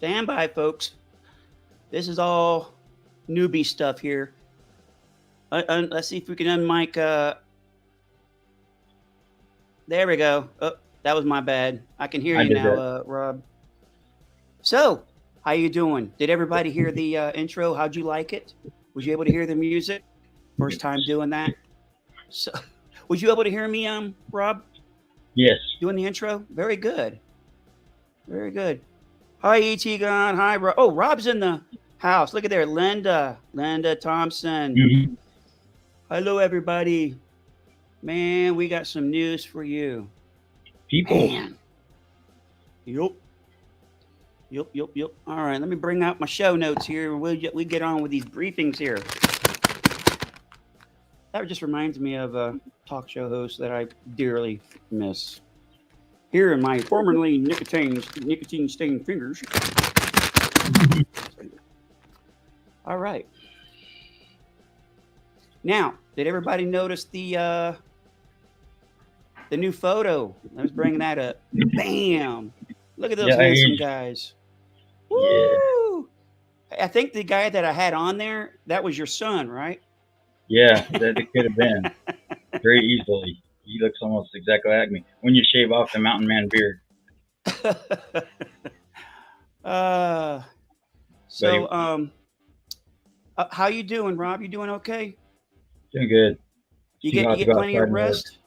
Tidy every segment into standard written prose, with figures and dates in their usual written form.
Stand by, folks. This is all newbie stuff here. Let's see if we can unmic. There we go. Oh, that was my bad. I can hear I you did now, that. Rob. So, how you doing? Did everybody hear the intro? How'd you like it? Was you able to hear the music? First time doing that. So, was you able to hear me, Rob, Yes. doing the intro? Very good. Very good. Hi, E.T. Gon. Hi, Rob. Oh, Rob's in the house. Look at there. Linda Thompson. hmm Hello, everybody. Man, we got some news for you. People. Man. Yup. Yup. All right, let me bring out my show notes here. We get on with these briefings here. That just reminds me of a talk show host that I dearly miss. Here in my formerly nicotine stained fingers. All right. Now, did everybody notice the new photo? Let's bring that up. Bam! Look at those Yeah, handsome guys. yeah, Woo! I think the guy that I had on there, that was your son, right? yeah. That it could have been very easily. He looks almost exactly like me. When you shave off the mountain man beard, uh, but so, how you doing, Rob? You doing okay? doing good. It's You too get hot you to get go plenty outside of and work. rest?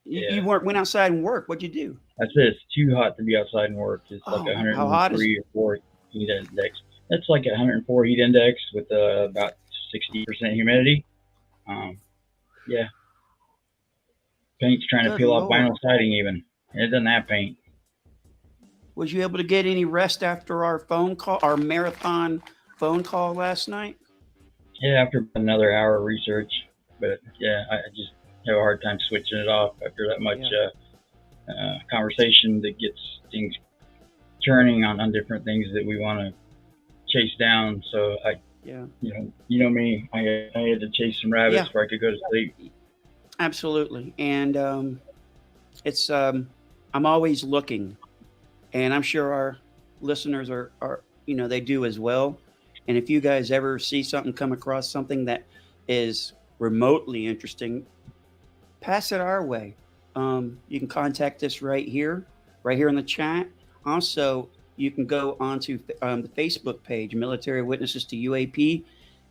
You, Yeah, you weren't went outside and work. What'd you do? I said it's too hot to be outside and work. It's like Oh, how hot is? 103 or 4 heat index. That's like 104 heat index with about 60% humidity. Um, yeah, paint's trying to Good peel off Lord. vinyl siding even. And it doesn't have paint. Was you able to get any rest after our phone call, our marathon phone call last night? Yeah, after about another hour of research, but yeah, I just have a hard time switching it off after that much Yeah. conversation that gets things turning on different things that we want to chase down. So Yeah. you know me, I had to chase some rabbits Yeah. before I could go to sleep. Absolutely. And it's I'm always looking, and I'm sure our listeners are they do as well. And if you guys ever see something, come across something that is remotely interesting, pass it our way. You can contact us right here in the chat. Also, you can go onto the Facebook page, Military Witnesses to UAP,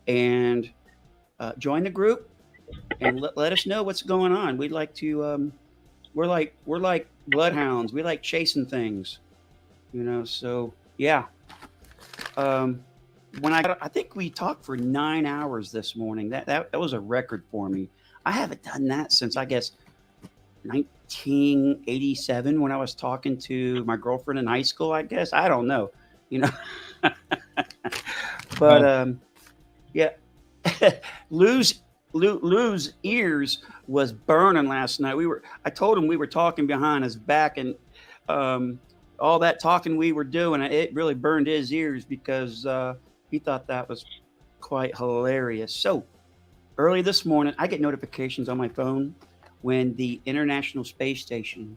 and join the group and let us know what's going on. We'd like to. We're like bloodhounds. We like chasing things, So yeah. Um, I think we talked for 9 hours this morning. That was a record for me. I haven't done that since I guess 1987 when I was talking to my girlfriend in high school. I guess I don't know, you know. But Well, yeah, Lou's ears was burning last night. I told him we were talking behind his back, and um, all that talking we were doing, it really burned his ears because he thought that was quite hilarious. So early this morning, I get notifications on my phone when the International Space Station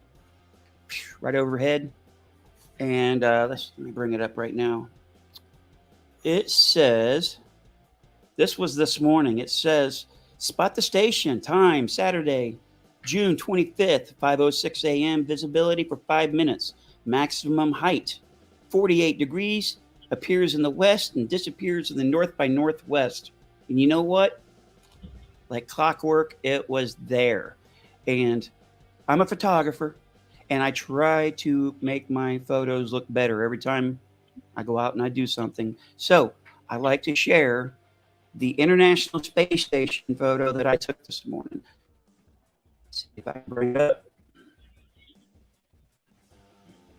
right overhead, and let me bring it up right now. It says this was this morning. It says spot the station. Time Saturday, June 25th, 5:06 a.m. Visibility for 5 minutes. Maximum height 48 degrees. Appears in the west and disappears in the north by northwest. And you know what? Like clockwork, it was there. And I'm a photographer, and I try to make my photos look better every time I go out and I do something. So I like to share the International Space Station photo that I took this morning. Let's see if I can bring it up.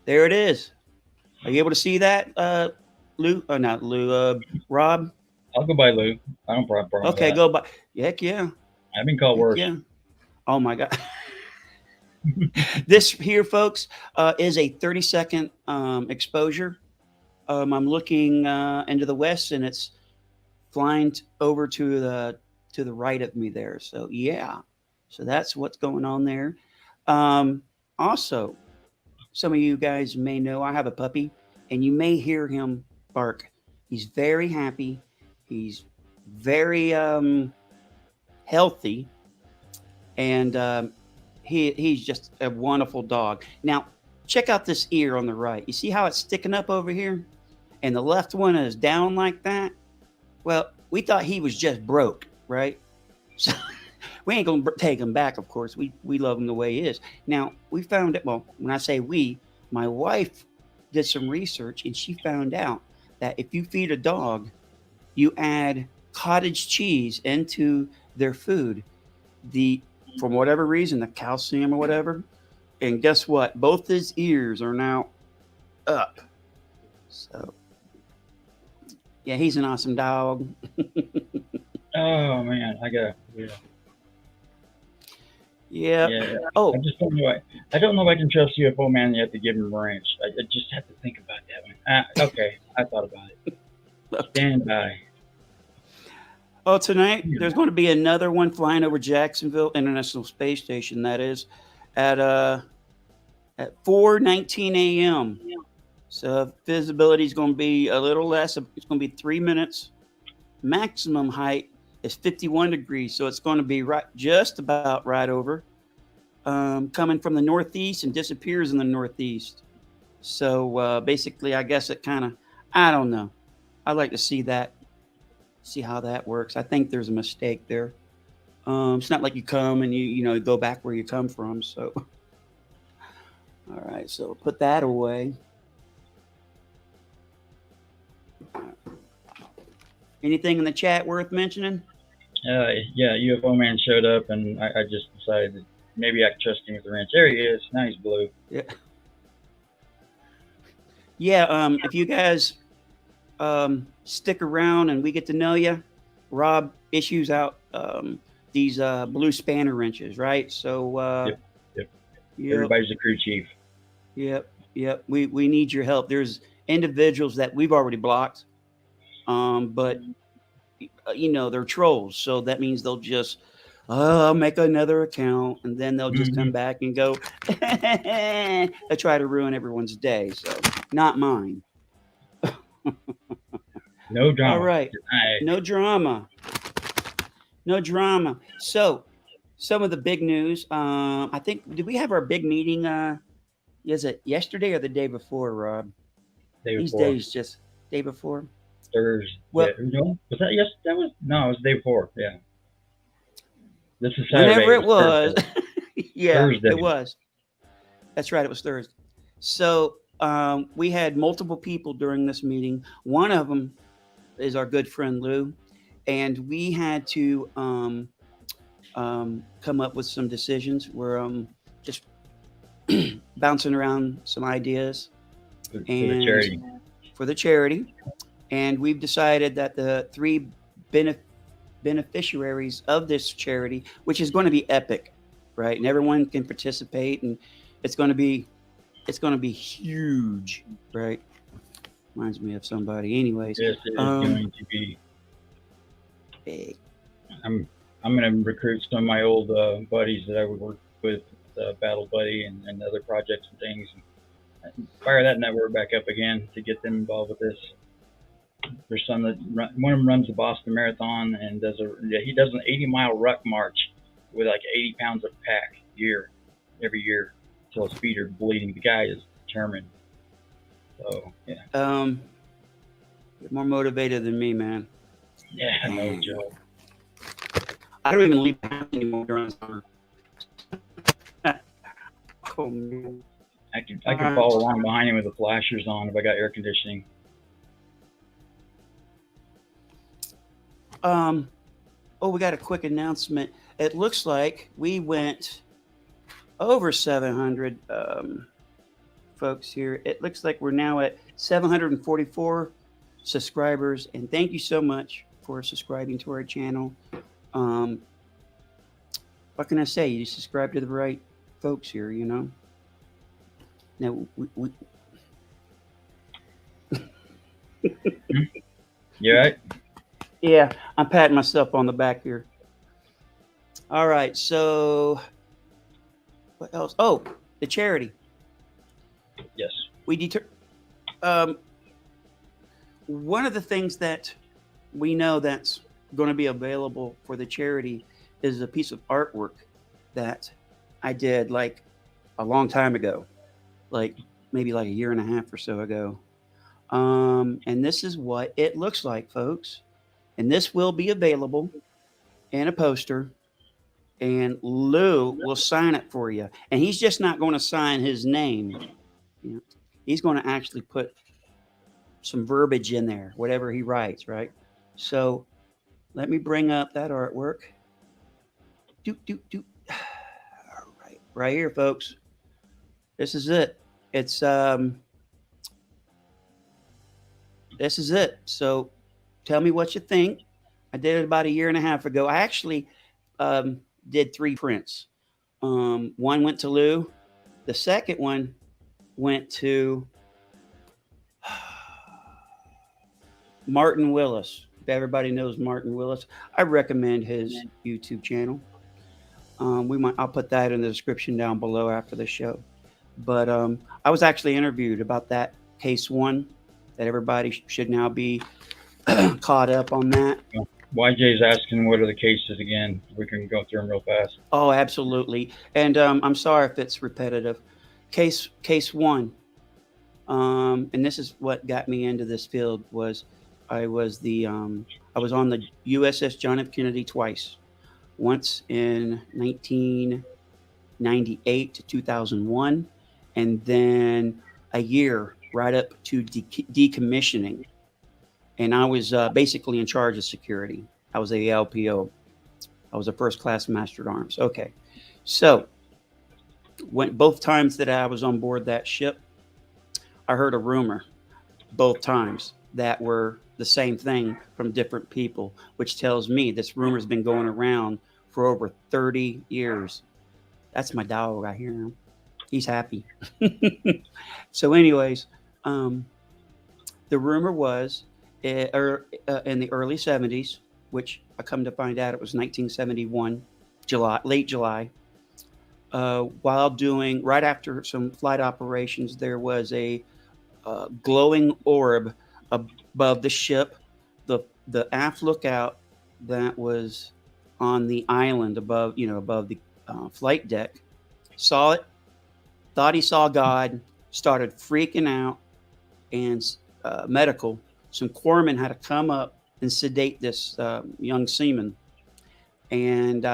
There it is. Are you able to see that, Lou? Oh, not Lou. Rob. I'll go by Lou. I don't have a problem with Okay, that. go by. Heck yeah. I've been called Heck worse. yeah. Oh my God. This here, folks, is a 30-second exposure. I'm looking into the west, and it's flying over to the right of me there. So yeah, so that's what's going on there. Also, some of you guys may know I have a puppy, and you may hear him bark. He's very happy. He's very healthy, and he's just a wonderful dog. Now, check out this ear on the right. You see how it's sticking up over here, and the left one is down like that. Well, we thought he was just broke, right? So we ain't gonna take him back. Of course, we love him the way he is. Now we found it. Well, when I say we, my wife did some research, and she found out that if you feed a dog, you add cottage cheese into their food, the for whatever reason, the calcium or whatever, and guess what? Both his ears are now up. So yeah, he's an awesome dog. Oh man, Yeah. yeah. Oh, I just don't know. I don't know if I can trust UFO man yet to give him a ranch. I just have to think about that one. Okay, I thought about it. Stand by. oh, tonight there's going to be another one flying over Jacksonville International Space Station. That is at 4:19 a.m. So visibility is going to be a little less. It's going to be 3 minutes. Maximum height is 51 degrees, so it's going to be just about right over. Coming from the northeast and disappears in the northeast. So basically, I guess it kind of, I don't know. I'd like to see that, see how that works. I think there's a mistake there. It's not like you come and you go back where you come from. So, all right, so put that away. Anything in the chat worth mentioning? Yeah, UFO man showed up, and I just decided that maybe I could trust him with the ranch. There he is. Now he's blue. Yeah. Yeah. If you guys stick around and we get to know you, Rob issues out these blue spanner wrenches, right? So Yep. yep, Everybody's a crew chief. yep. We need your help. There's individuals that we've already blocked, but they're trolls, so that means they'll just I'll make another account, and then they'll just come back and go they try to ruin everyone's day, so not mine. No drama. All right. No drama. So some of the big news, I think, did we have our big meeting, is it yesterday or the day before, Rob? Day These before. days just day before. Thursday. Well, no, was that yes? That was no, it was the day before. Yeah. This is Saturday. whenever it was. Yeah, Thursday. it was. That's right. It was Thursday. So we had multiple people during this meeting. One of them is our good friend Lou, and we had to come up with some decisions. We're just bouncing around some ideas for the charity. For the charity, and we've decided that the three beneficiaries of this charity, which is going to be epic, right? And everyone can participate, and it's going to be huge, right? Reminds me of somebody. Anyways, yes, it is going to be big. I'm going to recruit some of my old buddies that I would work with, Battle Buddy and other projects and things, and fire that network back up again to get them involved with this. There's some that one of them runs the Boston Marathon and he does an 80-mile ruck march with like 80 pounds of pack every year until his feet are bleeding. The guy is determined. So yeah. You're more motivated than me, man. Yeah, no joke. I don't even leave the house anymore during the summer. Oh man. I can follow along behind him with the flashers on if I got air conditioning. We got a quick announcement. It looks like we went over 700 folks here. It looks like we're now at 744 subscribers, and thank you so much for subscribing to our channel. What can I say? You subscribe to the right folks here, Now, we You right? Yeah, I'm patting myself on the back here. All right, so what else? Oh, the charity. Yes. one of the things that we know that's going to be available for the charity is a piece of artwork that I did like a long time ago, like maybe like a year and a half or so ago. And this is what it looks like, folks. And this will be available in a poster, and Lou will sign it for you. And he's just not going to sign his name. You know, he's going to actually put some verbiage in there, whatever he writes, right? So let me bring up that artwork. Do, do, do. All right here, folks. This is it. It's this is it. So tell me what you think. I did it about a year and a half ago. I actually did 3 prints. One went to Lou. The second one went to Martin Willis. If everybody knows Martin Willis, I recommend his YouTube channel. I'll put that in the description down below after the show. But I was actually interviewed about that case 1, that everybody should now be caught up on that. YJ's asking what are the cases again. We can go through them real fast. Oh, absolutely. And I'm sorry if it's repetitive. Case 1, and this is what got me into this field, was I was on the USS John F. Kennedy twice. Once in 1998 to 2001, and then a year right up to decommissioning. And I was basically in charge of security. I was a LPO. I was a first class master at arms. Okay. So both times that I was on board that ship, I heard a rumor both times that were the same thing from different people, which tells me this rumor's been going around for over 30 years. That's my dog. I hear him. He's happy. So anyways, the rumor was in the early 70s, which I come to find out it was 1971, late July. Right after some flight operations, there was a glowing orb above the ship. The aft lookout that was on the island above the flight deck saw it, thought he saw God, started freaking out, and some corpsmen had to come up and sedate this young seaman. And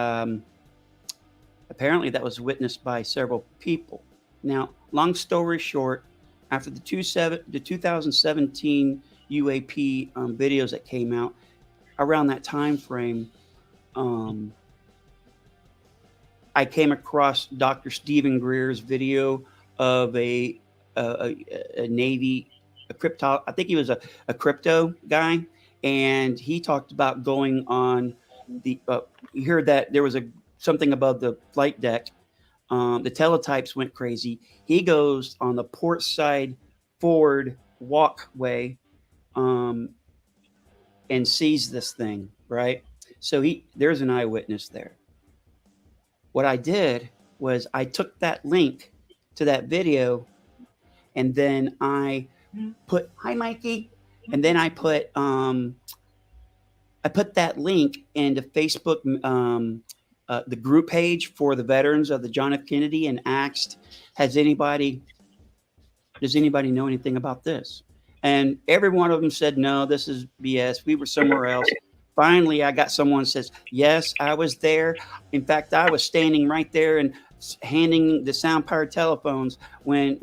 apparently that was witnessed by several people. Now, long story short, after the 2017 UAP videos that came out around that time frame, I came across Dr. Stephen Greer's video of a Navy crypto. I think he was a crypto guy, and he talked about going on the. You heard that there was something above the flight deck. The teletypes went crazy. He goes on the port side forward walkway, and sees this thing, right? So there's an eyewitness there. What I did was I took that link to that video, and then I put, hi Mikey, and then I put that link into Facebook, the group page for the veterans of the John F. Kennedy, and asked, does anybody know anything about this? And every one of them said, no, this is BS. We were somewhere else. Finally, I got someone who says, yes, I was there. In fact, I was standing right there and handing the sound-powered telephones when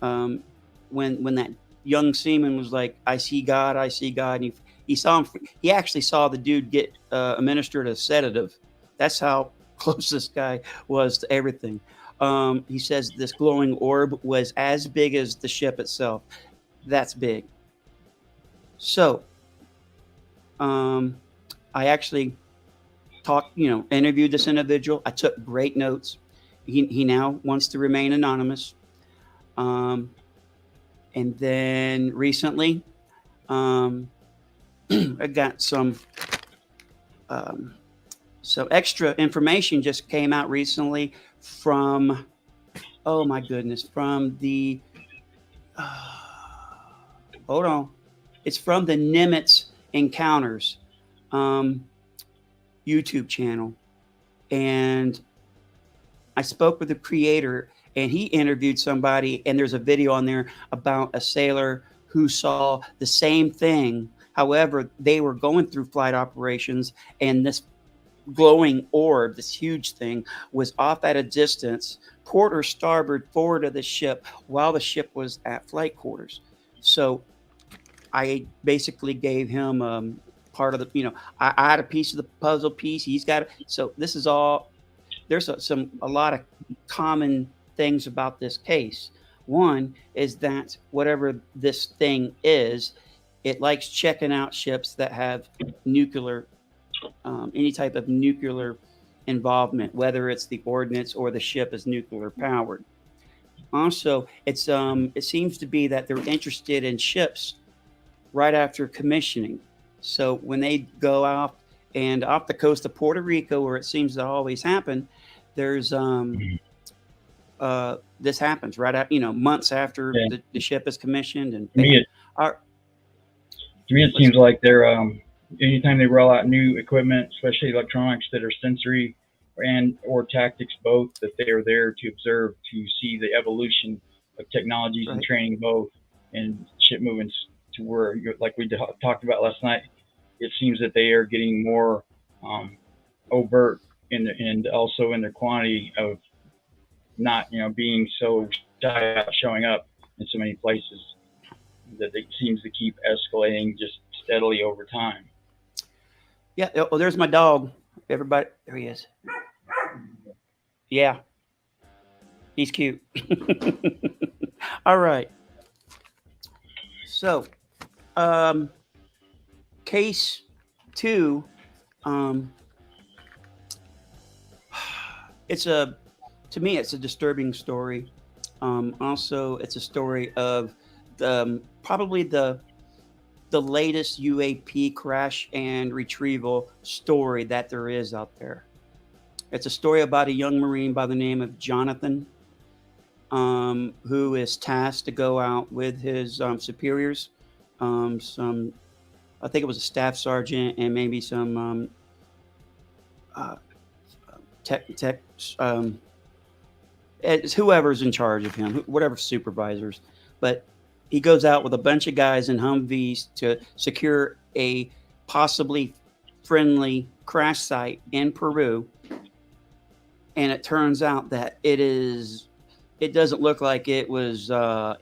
that young seaman was like, I see God, I see God. And he saw him. He actually saw the dude get administered a sedative. That's how close this guy was to everything. He says this glowing orb was as big as the ship itself. That's big. So I actually interviewed this individual. I took great notes. He now wants to remain anonymous. And then recently, I got some extra information just came out recently from, oh my goodness, from the, hold on. It's from the Nimitz Encounters YouTube channel, and I spoke with the creator, and he interviewed somebody, and there's a video on there about a sailor who saw the same thing. However, they were going through flight operations, and this glowing orb, this huge thing, was off at a distance, port or starboard forward of the ship, while the ship was at flight quarters. So I basically gave him part of the, I had a piece of the puzzle piece. He's got it. So this is all, there's a lot of common things about this case. One is that whatever this thing is, it likes checking out ships that have nuclear, any type of nuclear involvement, whether it's the ordnance or the ship is nuclear powered. Also, it seems to be that they're interested in ships right after commissioning. So when they go out and off the coast of Puerto Rico, where it seems to always happen, there's this happens right at months after the ship is commissioned. And to me it seems like they're anytime they roll out new equipment, especially electronics that are sensory and or tactics both, that they are there to observe, to see the evolution of technologies and training both, and ship movements to where, like we talked about last night, it seems that they are getting more overt and also in their quantity of not being so shy about showing up in so many places, that it seems to keep escalating just steadily over time. Yeah. Oh, there's my dog. Everybody, there he is. Yeah. He's cute. All right. So, case 2, to me, it's a disturbing story. Also, it's a story of probably the latest UAP crash and retrieval story that there is out there. It's a story about a young Marine by the name of Jonathan, who is tasked to go out with his superiors, I think it was a staff sergeant and maybe some it's whoever's in charge of him, whatever supervisors. But he goes out with a bunch of guys in Humvees to secure a possibly friendly crash site in Peru. And it turns out that it doesn't look like it was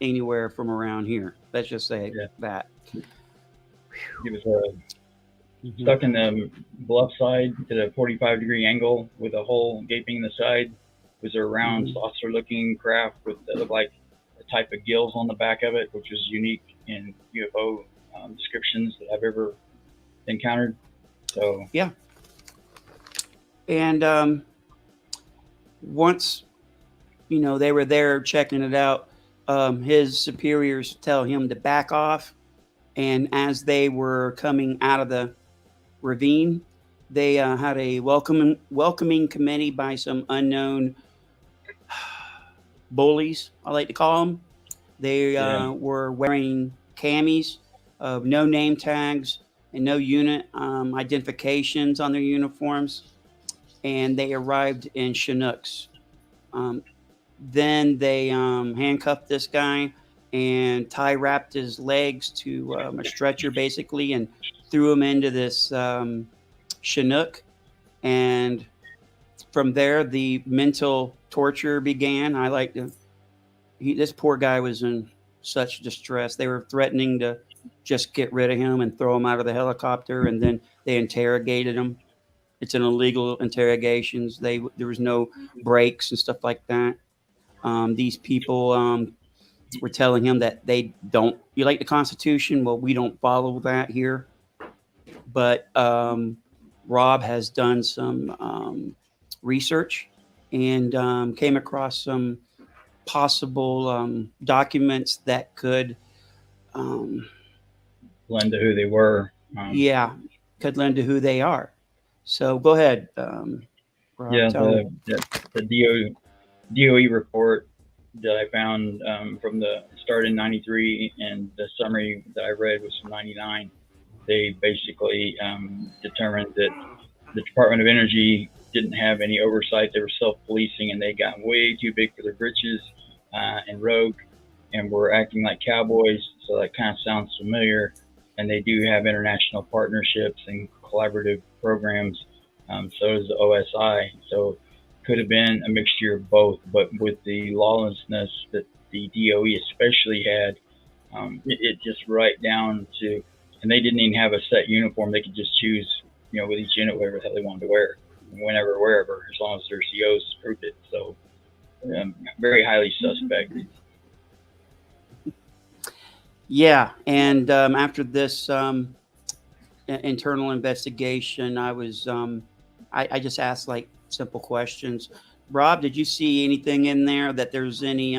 anywhere from around here. Let's just say that. He was stuck in the bluff side at a 45-degree angle with a hole gaping in the side. It was a round saucer-looking craft with that looked like a type of gills on the back of it, which was unique in UFO descriptions that I've ever encountered. So yeah. And once they were there checking it out, his superiors tell him to back off. And as they were coming out of the ravine, they had a welcoming committee by some unknown bullies, I like to call them. They were wearing camis, no name tags, and no unit identifications on their uniforms. And they arrived in Chinooks. Then they handcuffed this guy and tie wrapped his legs to a stretcher basically, and threw him into this Chinook. And from there, the mental torture began. This poor guy was in such distress. They were threatening to just get rid of him and throw him out of the helicopter. And then they interrogated him. It's an illegal interrogations. There was no breaks and stuff like that. These people were telling him that they don't. You like the Constitution? Well, we don't follow that here. But Rob has done some research and came across some possible documents that could lend to who they were. Could lend to who they are. So go ahead, Rob. The DOE report that I found from the start in '93, and the summary that I read was from '99. They basically determined that the Department of Energy didn't have any oversight. They were self-policing, and they got way too big for their britches and rogue, and were acting like cowboys. So that kind of sounds familiar. And they do have international partnerships and collaborative programs. So does the OSI. So could have been a mixture of both, but with the lawlessness that the DOE especially had, it just right down to, and they didn't even have a set uniform. They could just choose, with each unit whatever the hell they wanted to wear, whenever, wherever, as long as their COs approved it. So very highly suspect. Yeah, and after this internal investigation, I just asked like simple questions. Rob, did you see anything in there that there's any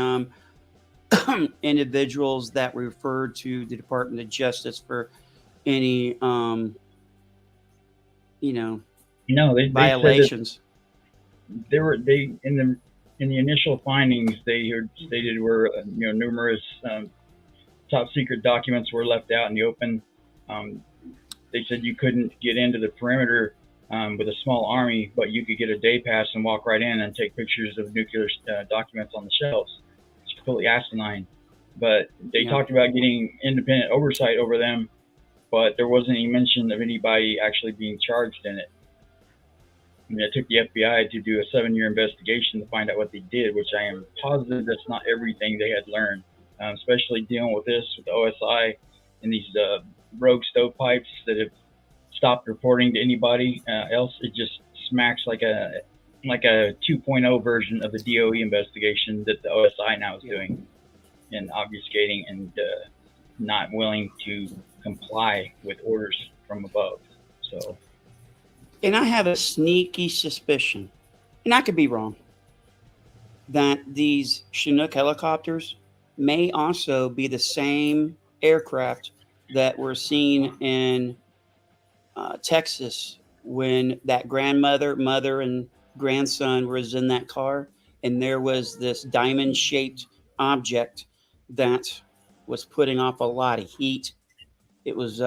individuals that referred to the Department of Justice for any No, they said that violations? they in the initial findings they had stated were numerous top secret documents were left out in the open. Um, they said you couldn't get into the perimeter with a small army, but you could get a day pass and walk right in and take pictures of nuclear documents on the shelves. It's completely asinine. But they Yeah. talked about getting independent oversight over them, but there wasn't any mention of anybody actually being charged in it. I mean, it took the FBI to do a 7-year investigation to find out what they did, which I am positive that's not everything they had learned, especially dealing with this, with the OSI and these rogue stovepipes that have stopped reporting to anybody else. It just smacks like a 2.0 version of the DOE investigation that the OSI now is doing, and obfuscating and not willing to comply with orders from above. So. And I have a sneaky suspicion, and I could be wrong, that these Chinook helicopters may also be the same aircraft that were seen in Texas when that grandmother, mother, and grandson was in that car, and there was this diamond-shaped object that was putting off a lot of heat. It was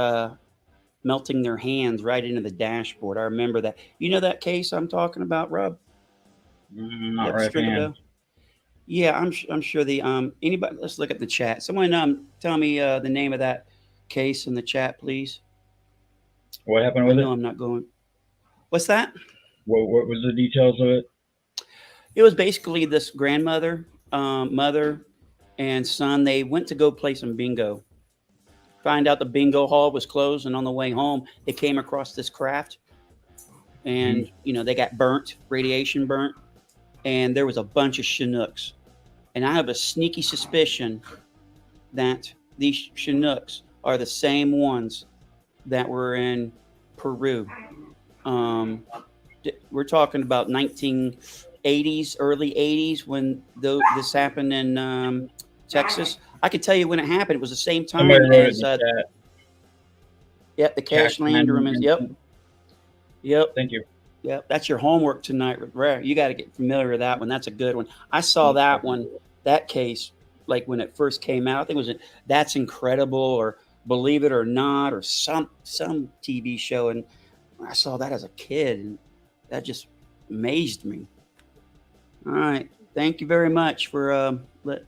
melting their hands right into the dashboard. I remember that. You know that case I'm talking about, Rob? You Not have to right string a offhand. bell? Yeah, I'm sure the anybody. Let's look at the chat. Someone tell me the name of that case in the chat, please. What happened I with know it? I'm not going. What's that? What was the details of it? It was basically this grandmother, mother, and son. They went to go play some bingo. Find out the bingo hall was closed, and on the way home, they came across this craft, Mm-hmm. and they got burnt, radiation burnt, and there was a bunch of Chinooks. And I have a sneaky suspicion that these Chinooks are the same ones that were in Peru. Um, we're talking about 1980s, early 80s when this happened in Texas. I can tell you when it happened. It was the same Somebody time wrote it in as the chat. yep, the Cash Cash Lander. landing Yep, incident. yep, Thank you. yep. That's your homework tonight. You got to get familiar with that one. That's a good one. I saw that one, that case, like when it first came out. I think it was That's Incredible or Believe It or Not or some TV show, and I saw that as a kid, and that just amazed me. All right, thank you very much for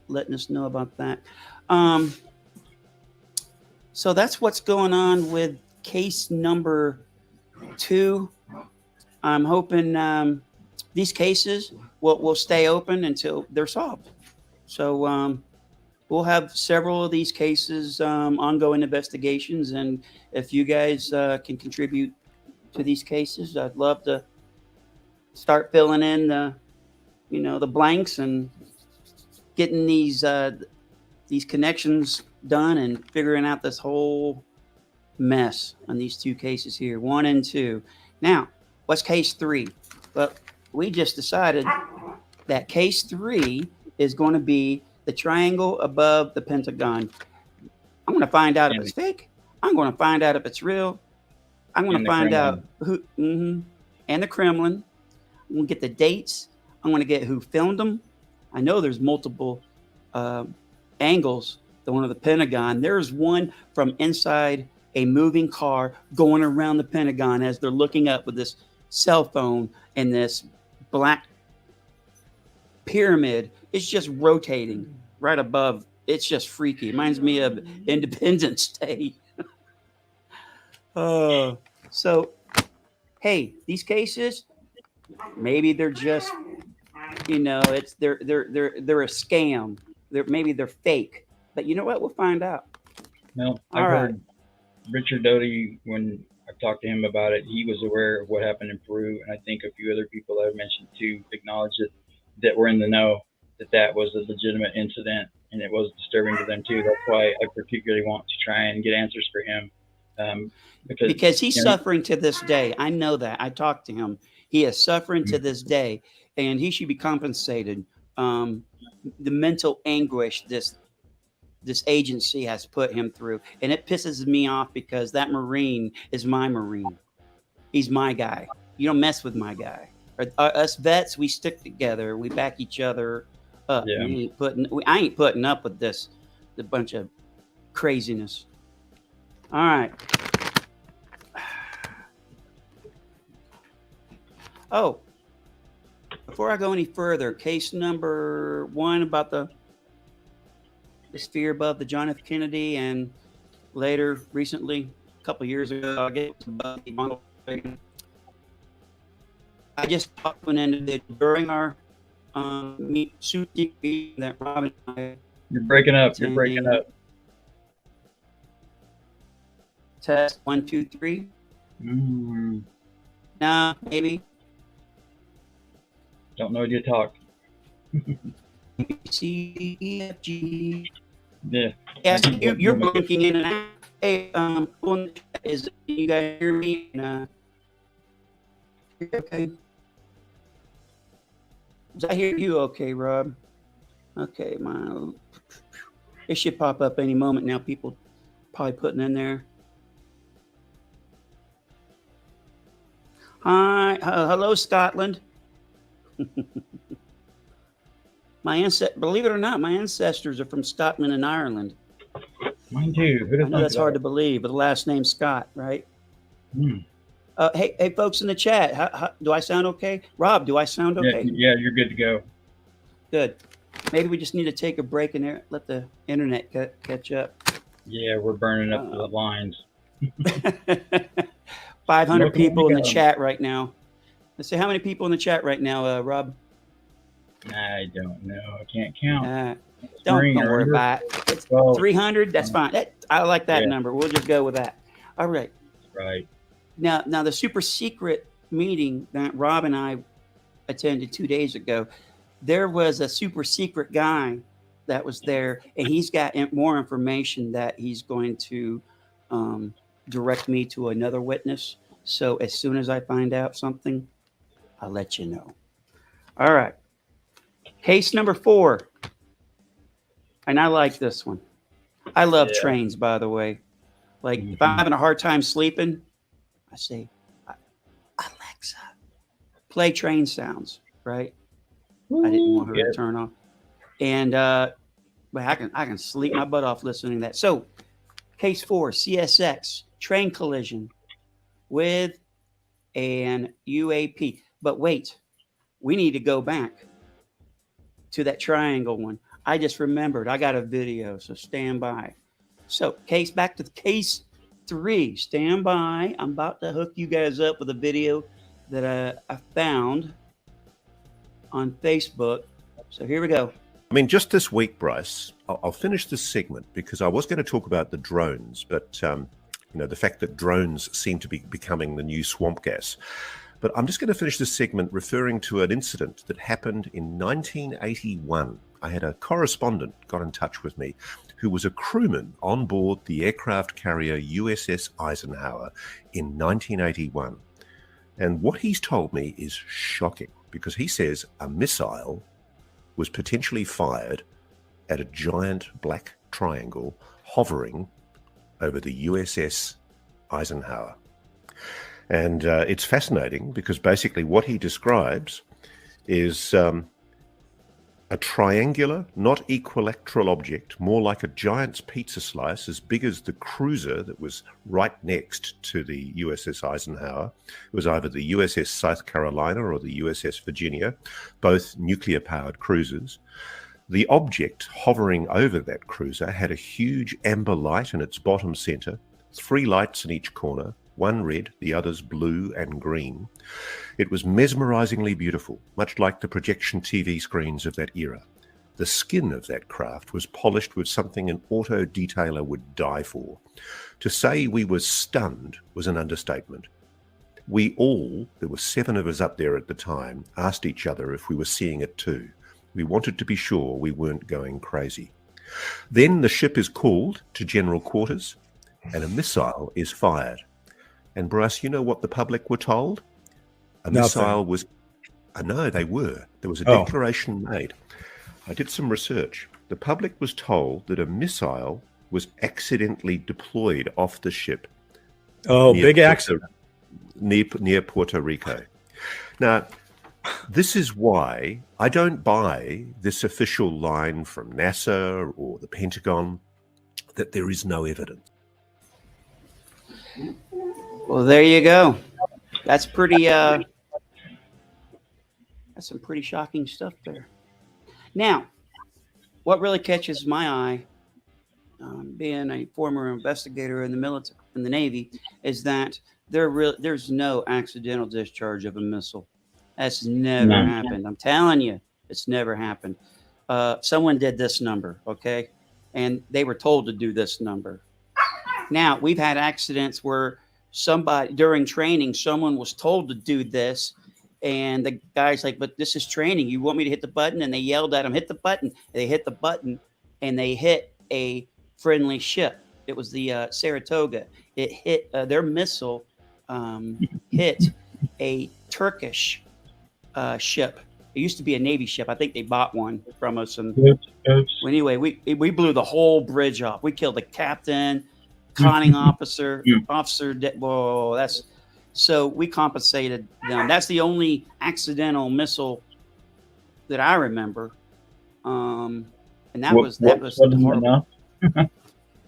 letting us know about that. Um, so that's what's going on with case number 2. I'm hoping these cases will stay open until they're solved. So we'll have several of these cases, ongoing investigations, and if you guys can contribute to these cases, I'd love to start filling in the blanks and getting these connections done and figuring out this whole mess on these 2 cases here, 1 and 2. Now, what's case 3? Well, we just decided that case 3 is going to be the triangle above the Pentagon. I'm going to find out if it's fake. I'm going to find out if it's real. I'm going to find out who, and the Kremlin. I'm going to get the dates. I'm going to get who filmed them. I know there's multiple angles, the one of the Pentagon. There's one from inside a moving car going around the Pentagon as they're looking up with this cell phone, and this black pyramid is just rotating right above. It's just freaky. It reminds me of Independence Day. So, hey, these cases, maybe they're just, it's they're a scam. Maybe they're fake. But you know what? We'll find out. No, I've heard Richard Doty, when I've talked to him about it, he was aware of what happened in Peru, and I think a few other people I've mentioned too acknowledged it, that were in the know, that was a legitimate incident, and it was disturbing to them too. That's why I particularly want to try and get answers for him. Because he's suffering to this day. I know that. I talked to him. He is suffering to this day, and he should be compensated. The mental anguish this agency has put him through, and it pisses me off because that Marine is my Marine. He's my guy. You don't mess with my guy. Us vets, we stick together. We back each other up. Yeah. I ain't putting up with the bunch of craziness. All right. Oh, before I go any further, case number 1 about the sphere above the John F. Kennedy, and later, recently, a couple of years ago, I guess above the Ronald Reagan. I just talked to an individual during our suit that Robin and I. You're breaking up. You're breaking up. Test 1, 2, 3. Nah, maybe. Don't know you talk. C, D, E, F, G. Yeah. Yeah, you're blinking in and out. Hey, is you guys hear me? Okay. I hear you okay, Rob? Okay, it should pop up any moment now. People probably putting in there. Hi, hello, Scotland. Believe it or not, my ancestors are from Scotland and Ireland. Mine too. I know that's hard to believe, but the last name's Scott, right? Hey, folks in the chat, how, do I sound okay? Rob, do I sound okay? Yeah, you're good to go. Good. Maybe we just need to take a break and let the internet catch up. Yeah, we're burning up the lines. 500 people in the chat right now. Let's see, how many people in the chat right now, Rob? I don't know. I can't count. Don't worry about it. It's 300. That's fine. I like that number. We'll just go with that. All right. Right. Now the super secret meeting that Rob and I attended 2 days ago, there was a super secret guy that was there, and he's got more information that he's going to direct me to another witness. So as soon as I find out something, I'll let you know. All right. Case number 4. And I like this one. I love trains, by the way. Like, if I'm having a hard time sleeping, I say, Alexa, play train sounds, right? I didn't want her to turn off. And but I can sleep my butt off listening to that. So, case 4, CSX train collision with an UAP. But wait, we need to go back to that triangle one. I just remembered. I got a video, so stand by. So, back to case 3. Stand by. I'm about to hook you guys up with a video that I found on Facebook. So here we go. I mean, just this week, Bryce, I'll finish this segment because I was going to talk about the drones, but the fact that drones seem to be becoming the new swamp gas. But I'm just going to finish this segment referring to an incident that happened in 1981. I had a correspondent got in touch with me who was a crewman on board the aircraft carrier USS Eisenhower in 1981. And what he's told me is shocking because he says a missile was potentially fired at a giant black triangle hovering over the USS Eisenhower. And it's fascinating because basically what he describes is A triangular, not equilateral object, more like a giant's pizza slice, as big as the cruiser that was right next to the USS Eisenhower. It was either the USS South Carolina or the USS Virginia, both nuclear-powered cruisers. The object hovering over that cruiser had a huge amber light in its bottom center, 3 lights in each corner, one red, the others blue and green. It was mesmerizingly beautiful, much like the projection TV screens of that era. The skin of that craft was polished with something an auto detailer would die for. To say we were stunned was an understatement. We all, there were 7 of us up there at the time, asked each other if we were seeing it too. We wanted to be sure we weren't going crazy. Then the ship is called to general quarters and a missile is fired. And Bryce, you know what the public were told? A missile was... No, they were. There was a declaration made. I did some research. The public was told that a missile was accidentally deployed off the ship. Oh, big accident. Near Puerto Rico. Now, this is why I don't buy this official line from NASA or the Pentagon that there is no evidence. Well, there you go. That's pretty. That's some pretty shocking stuff there. Now, what really catches my eye, being a former investigator in the military, in the Navy, is that there's no accidental discharge of a missile. That's never happened. I'm telling you, it's never happened. Someone did this number, okay, and they were told to do this number. Now, we've had accidents where somebody during training, someone was told to do this, and the guy's like, "But this is training. You want me to hit the button?" And they yelled at him, "Hit the button!" They hit the button, and they hit a friendly ship. It was the Saratoga. It hit their missile, hit a Turkish ship. It used to be a Navy ship. I think they bought one from us. And anyway, we blew the whole bridge off. We killed the captain, conning officer. Whoa, that's so we compensated them. That's the only accidental missile that I remember. And that was horrible.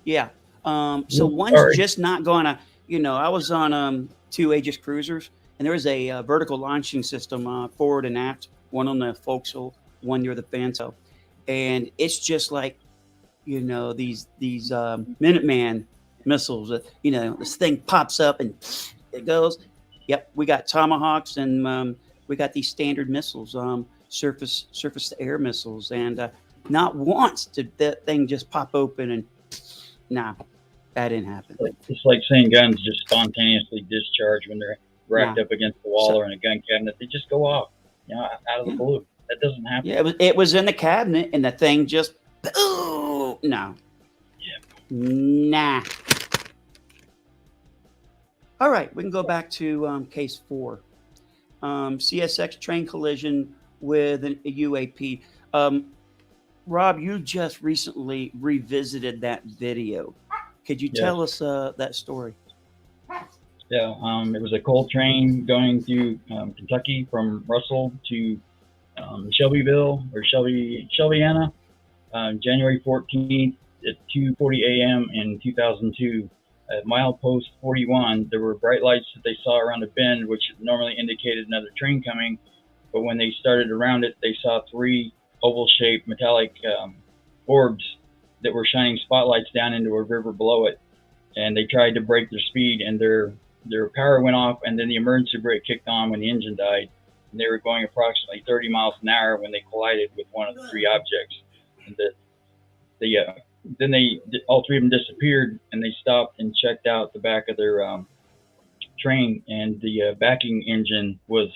Yeah. So one's just not gonna. I was on 2 Aegis cruisers, and there was a vertical launching system forward and aft. One on the forecastle, one near the fantail, and it's just like, these Minuteman missiles. This thing pops up and it goes. Yep, we got Tomahawks, and we got these standard missiles, surface to air missiles, and not once did that thing just pop open and nah, that didn't happen. It's like saying guns just spontaneously discharge when they're racked up against the wall or in a gun cabinet. They just go off, out of the blue. That doesn't happen. Yeah, it was in the cabinet, and the thing just no. Yeah. Nah. All right, we can go back to case 4. CSX train collision with a UAP. Rob, you just recently revisited that video. Could you tell us that story? Yeah, it was a coal train going through Kentucky from Russell to Shelbyville or Shelbyana, January 14th at 2:40 a.m. in 2002. At milepost 41, there were bright lights that they saw around a bend, which normally indicated another train coming. But when they started around it, they saw 3 oval-shaped metallic orbs that were shining spotlights down into a river below it. And they tried to break their speed, and their power went off, and then the emergency brake kicked on when the engine died. And they were going approximately 30 miles an hour when they collided with one of the 3 objects. And then all 3 of them disappeared, and they stopped and checked out the back of their train, and the backing engine was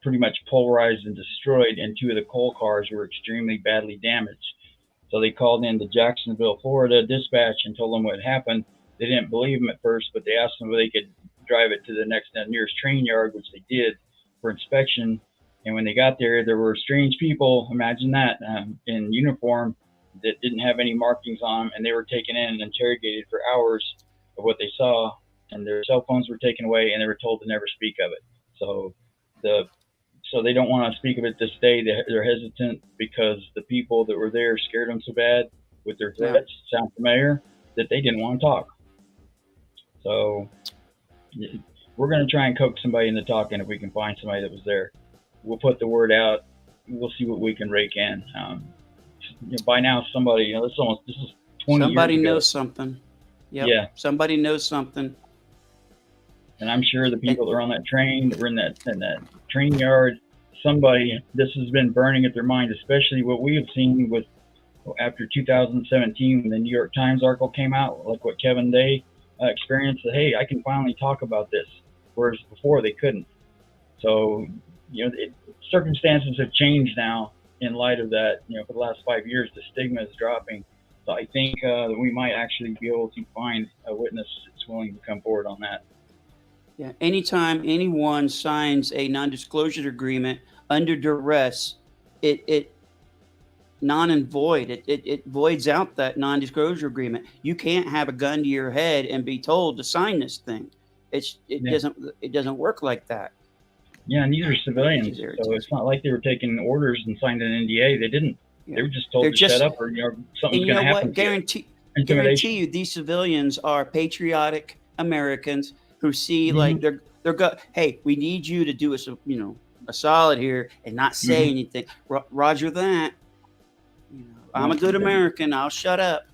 pretty much pulverized and destroyed, and 2 of the coal cars were extremely badly damaged. So they called in the Jacksonville, Florida dispatch and told them what happened. They didn't believe them at first, but they asked them if they could drive it to the nearest train yard, which they did for inspection. And when they got there, there were strange people, imagine that, in uniform that didn't have any markings on them, and they were taken in and interrogated for hours of what they saw, and their cell phones were taken away, and they were told to never speak of it. So so they don't want to speak of it this day. They're hesitant because the people that were there scared them so bad with their threats sound familiar that they didn't want to talk. So we're going to try and coax somebody into talking if we can find somebody that was there. We'll put the word out. We'll see what we can rake in. By now, somebody, this is 20 somebody years ago. knows something. Yep. Yeah. Somebody knows something. And I'm sure the people that were on that train, that were in that train yard, this has been burning at their mind, especially what we have seen with after 2017 when the New York Times article came out, like what Kevin Day experienced, that, hey, I can finally talk about this, whereas before they couldn't. So, circumstances have changed now in light of that. For the last 5 years, the stigma is dropping. So I think that we might actually be able to find a witness that's willing to come forward on that. Yeah. Anytime anyone signs a non-disclosure agreement under duress, it non and void. It voids out that non-disclosure agreement. You can't have a gun to your head and be told to sign this thing. It doesn't work like that. Yeah, and these are civilians, so it's not like they were taking orders and signed an NDA. They didn't. Yeah. They were just told to shut up, or something's going to happen. Guarantee you, these civilians are patriotic Americans who see like hey, we need you to do us a solid here and not say anything. Roger that. I'm a good American. I'll shut up.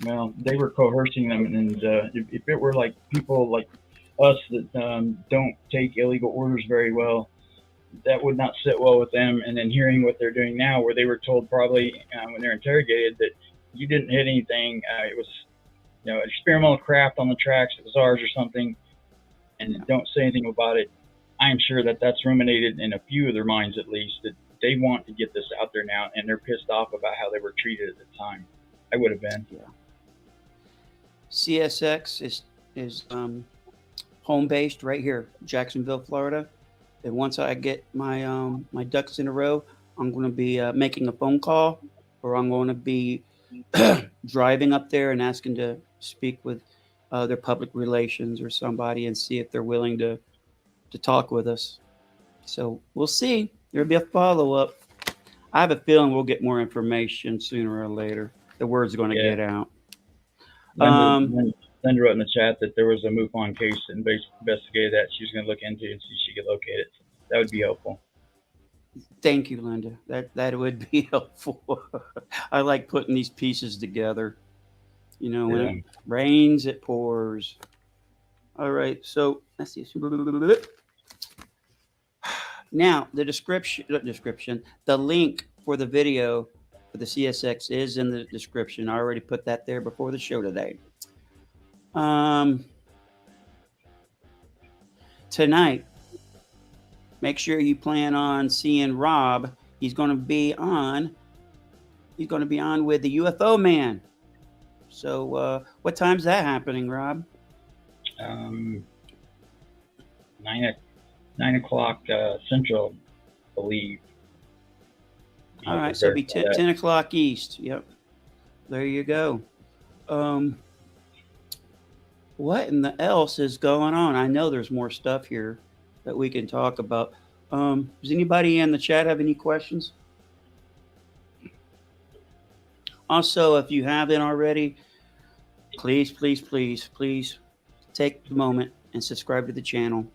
Well, they were coercing them, and if it were like people like us that don't take illegal orders very well, that would not sit well with them. And then hearing what they're doing now, where they were told probably when they're interrogated that you didn't hit anything, it was experimental craft on the tracks, it was ours or something, and don't say anything about it. I'm sure that that's ruminated in a few of their minds, at least, that they want to get this out there now, and they're pissed off about how they were treated at the time. I would have been. Yeah. CSX is home based right here, Jacksonville, Florida. And once I get my my ducks in a row, I'm going to be making a phone call, or I'm going to be driving up there and asking to speak with their public relations or somebody and see if they're willing to talk with us. So we'll see. There'll be a follow-up. I have a feeling we'll get more information sooner or later. The word's going to get out. Linda wrote in the chat that there was a MUFON case and investigated that. She was going to look into it and see if she could locate it. That would be helpful. Thank you, Linda. That would be helpful. I like putting these pieces together. When it rains, it pours. All right, so let's see. Now, the the link for the video for the CSX is in the description. I already put that there before the show today. Tonight, make sure you plan on seeing Rob. He's going to be on with the UFO man. So, what time's that happening, Rob? 9 o'clock Central, I believe. All right, so it'll be 10 o'clock East. Yep. There you go. What in the else is going on? I know there's more stuff here that we can talk about. Does anybody in the chat have any questions? Also, if you haven't already, please take a moment and subscribe to the channel.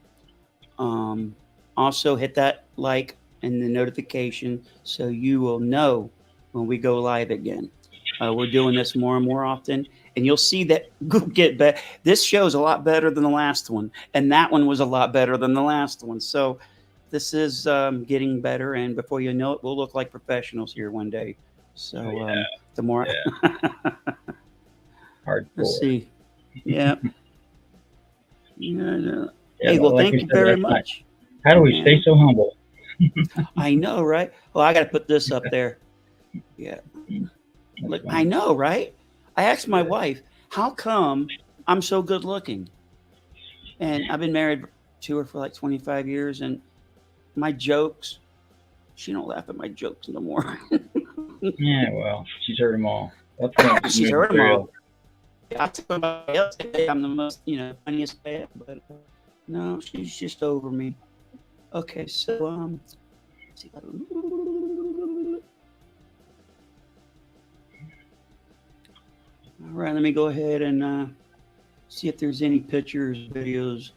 Also hit that like and the notification so you will know when we go live again. We're doing this more and more often, and you'll see that get better. This show's a lot better than the last one, and that one was a lot better than the last one. So this is getting better, and before you know it, we'll look like professionals here one day. So the more hardcore. Let's see. Yeah. Hey, well, like thank you very much. How do we stay so humble? I know, right? Well, I got to put this up there. Yeah. Look, I know, right? I asked my wife, how come I'm so good looking? And I've been married to her for like 25 years, and my jokes, she don't laugh at my jokes no more. Yeah, well, she's heard them all. She's heard them all. I tell somebody else I'm the most, funniest dad, but no, she's just over me. Okay, so see. All right, let me go ahead and see if there's any pictures, videos.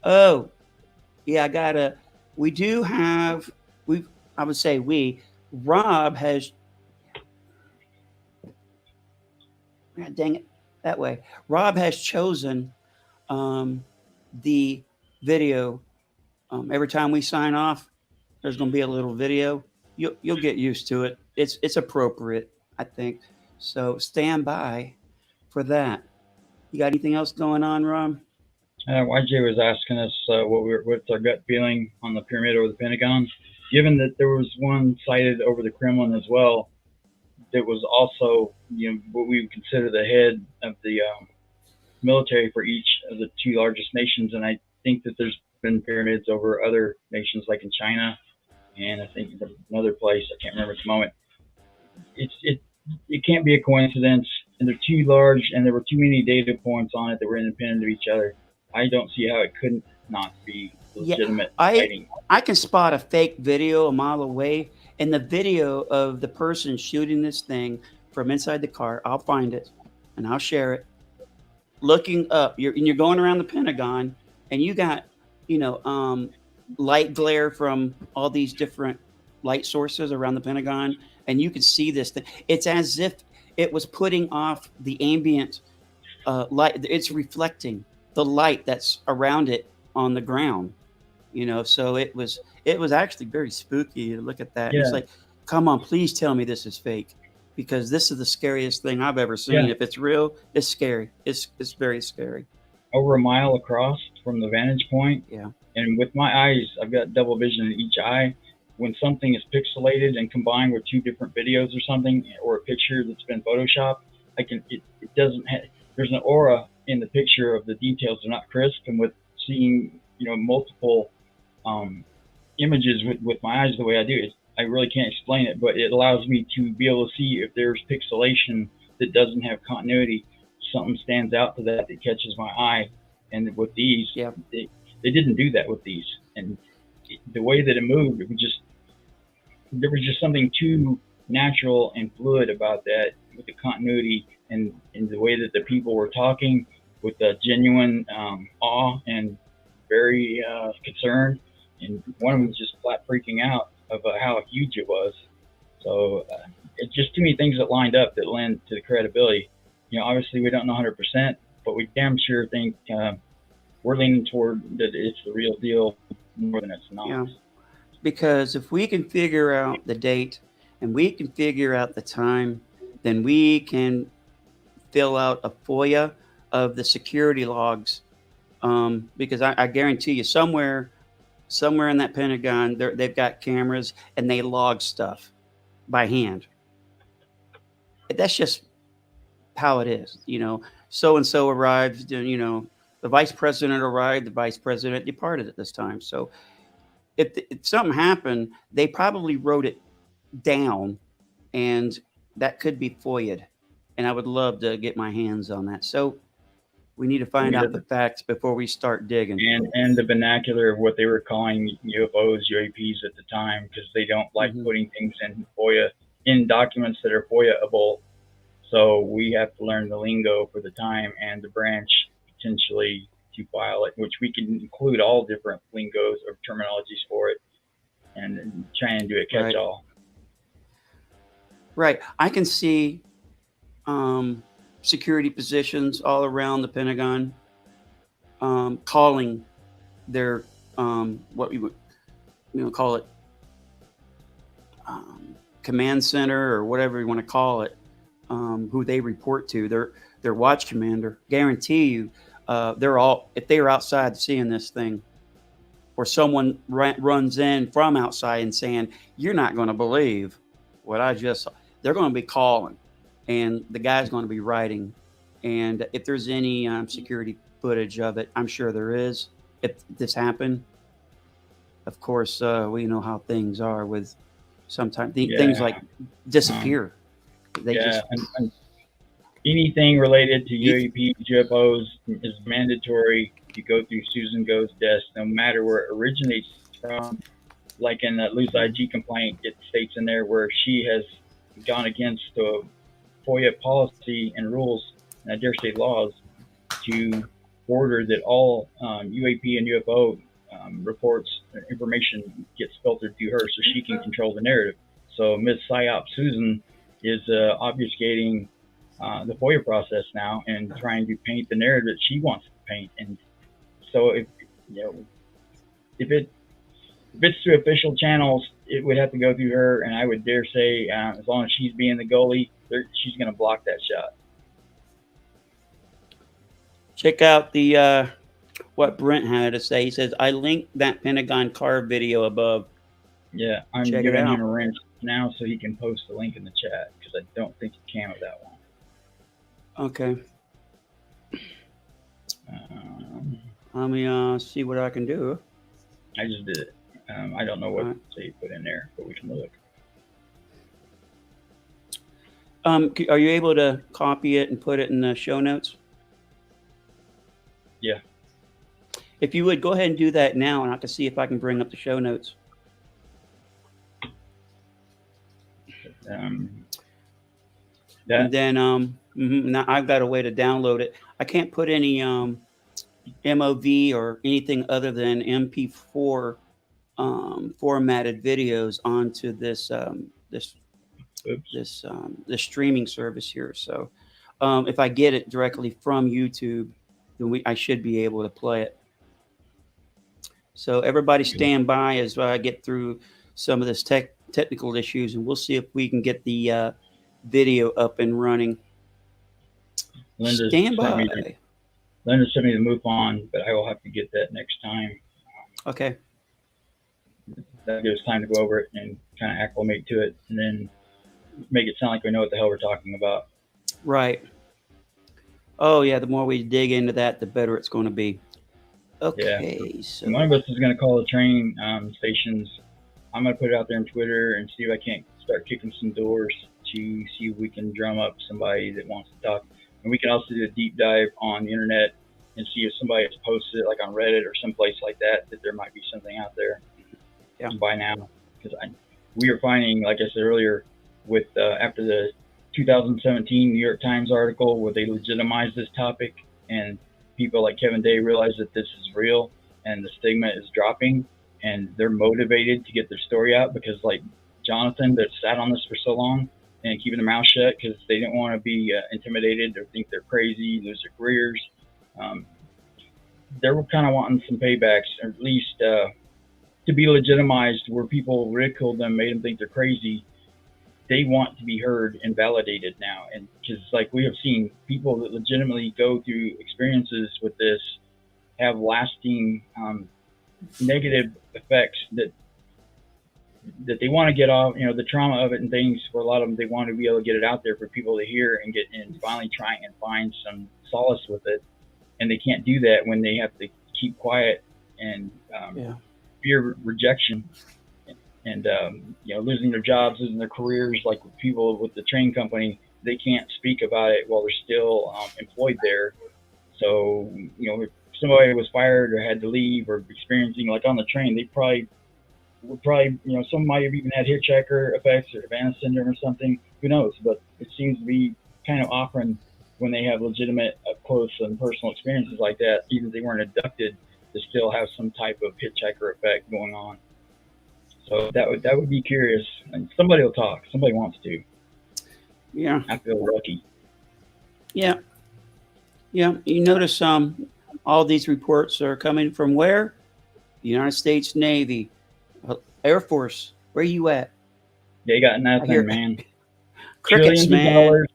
Oh, yeah, we do have, I would say Rob has, God dang it, that way. Rob has chosen the video. Every time we sign off, there's going to be a little video. You'll get used to it. It's appropriate, I think. So stand by for that. You got anything else going on, Rob? YJ was asking us what's our gut feeling on the pyramid over the Pentagon. Given that there was one sighted over the Kremlin as well, that was also, what we would consider the head of the military for each of the two largest nations. And I think that there's been pyramids over other nations, like in China, and I think another place, I can't remember at the moment. It can't be a coincidence, and they're too large, and there were too many data points on it that were independent of each other. I don't see how it couldn't not be legitimate fighting. I can spot a fake video a mile away, and the video of the person shooting this thing from inside the car, I'll find it and I'll share it. Looking up, you're going around the Pentagon, and you got, light glare from all these different light sources around the Pentagon, and you can see this thing. It's as if it was putting off the ambient light. It's reflecting the light that's around it on the ground, so it was actually very spooky to look at that. Yeah. It's like, come on, please tell me this is fake, because this is the scariest thing I've ever seen. Yeah. If it's real, it's scary. It's very scary. Over a mile across from the vantage point. Yeah. And with my eyes, I've got double vision in each eye. When something is pixelated and combined with two different videos or something, or a picture that's been photoshopped, it doesn't have, there's an aura in the picture of the details are not crisp. And with seeing, multiple images with my eyes the way I do, I really can't explain it, but it allows me to be able to see if there's pixelation that doesn't have continuity. Something stands out to that catches my eye. And with these, Yeah. They didn't do that with these. And the way that it moved, there was just something too natural and fluid about that, with the continuity and the way that the people were talking with a genuine awe and very concerned. And one of them was just flat freaking out of how huge it was. So it's just too many things that lined up that lend to the credibility. Obviously we don't know 100%, but we damn sure think we're leaning toward that it's the real deal more than it's not. Yeah. Because if we can figure out the date and we can figure out the time, then we can fill out a FOIA of the security logs. Because I guarantee you, somewhere in that Pentagon, they've got cameras and they log stuff by hand. That's just how it is. So-and-so arrived, the vice president arrived, the vice president departed at this time. So if something happened, they probably wrote it down, and that could be FOIA'd. And I would love to get my hands on that. So we need to find out the facts before we start digging. And the vernacular of what they were calling UFOs, UAPs at the time, because they don't like putting things in FOIA, in documents that are FOIA-able. So we have to learn the lingo for the time and the branch potentially to file it, which we can include all different lingos or terminologies for it and try and do a catch-all. Right. I can see security positions all around the Pentagon calling their what we would call it command center, or whatever you want to call it, who they report to, their watch commander. Guarantee you, if they are outside seeing this thing, or someone runs in from outside and saying, "You're not going to believe what I just saw," they're going to be calling, and the guy's going to be writing. And if there's any security footage of it, I'm sure there is. If this happened, of course, we know how things are with sometimes things like disappear. And anything related to UAPs, UFOs is mandatory to go through Susan Go's desk, no matter where it originates from like in that loose IG complaint, it states in there where she has gone against the FOIA policy and rules, and I dare say laws, to order that all UAP and UFO reports information gets filtered through her so she can control the narrative. So Ms. Psyop Susan is obfuscating the FOIA process now and trying to paint the narrative that she wants to paint. And so if it's through official channels, it would have to go through her, and I would dare say, as long as she's being the goalie, she's going to block that shot. Check out the what Brent had to say. He says, "I linked that Pentagon car video above." Yeah, I'm giving him a wrench now so he can post the link in the chat because I don't think he can with that one. Okay. Let me see what I can do. I just did it. I don't know what you put in there, but we can look. Are you able to copy it and put it in the show notes? Yeah. If you would, go ahead and do that now, and I can see if I can bring up the show notes. And then now I've got a way to download it. I can't put any MOV or anything other than MP4 formatted videos onto this this streaming service here. So if I get it directly from YouTube, then I should be able to play it. So everybody stand by as I get through some of this technical issues, and we'll see if we can get the video up and running. Stand by. Linda sent me the MUFON, but I will have to get that next time. Okay. That gives time to go over it and kind of acclimate to it, and then make it sound like we know what the hell we're talking about. Right. Oh, yeah, the more we dig into that, the better it's going to be. Okay. Yeah. So one of us is going to call the train stations. I'm going to put it out there on Twitter and see if I can't start kicking some doors to see if we can drum up somebody that wants to talk. And we can also do a deep dive on the internet and see if somebody has posted it, like on Reddit or someplace like that, that there might be something out there by now. Because we are finding, like I said earlier, with after the 2017 New York Times article where they legitimized this topic and people like Kevin Day realize that this is real and the stigma is dropping and they're motivated to get their story out, because like Jonathan that sat on this for so long and keeping their mouth shut because they didn't want to be intimidated or think they're crazy, lose their careers. They were kind of wanting some paybacks, or at least to be legitimized where people ridiculed them, made them think they're crazy. They want to be heard and validated now. And because like we have seen people that legitimately go through experiences with this have lasting negative effects that they want to get off, the trauma of it and things. For a lot of them, they want to be able to get it out there for people to hear and get and finally try and find some solace with it. And they can't do that when they have to keep quiet and fear rejection. And losing their jobs, losing their careers, like people with the train company, they can't speak about it while they're still employed there. So, if somebody was fired or had to leave or experiencing, like on the train, they would probably, some might have even had hitchhiker effects or Havana syndrome or something. Who knows? But it seems to be kind of offering when they have legitimate, close and personal experiences like that, even if they weren't abducted, to still have some type of hitchhiker effect going on. So that would be curious, and somebody will talk. Somebody wants to. Yeah, I feel lucky. Yeah. You notice all these reports are coming from where? The United States Navy, Air Force. Where you at? They got nothing, man. Crickets, man.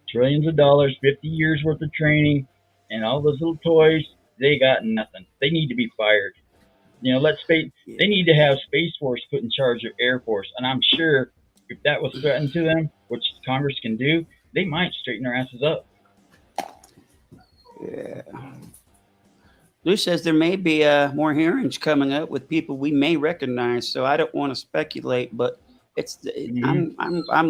Trillions of dollars, 50 years worth of training, and all those little toys. They got nothing. They need to be fired. They need to have Space Force put in charge of Air Force. And I'm sure if that was threatened to them, which Congress can do, they might straighten their asses up. Yeah. Lou says there may be more hearings coming up with people we may recognize. So I don't want to speculate, but I'm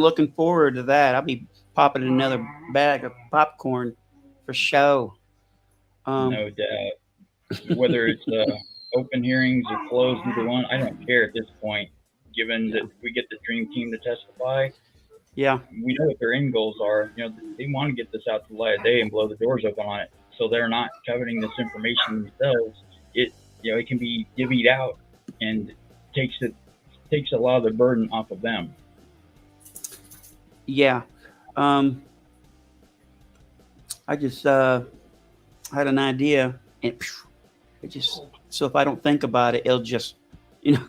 looking forward to that. I'll be popping another bag of popcorn for show. No doubt. Whether it's open hearings or closed, either one. I don't care at this point, given that we get the dream team to testify. Yeah. We know what their end goals are. They want to get this out to the light of day and blow the doors open on it. So they're not coveting this information themselves. It can be divvied out and takes a lot of the burden off of them. Yeah. I just had an idea, and so if I don't think about it, it'll just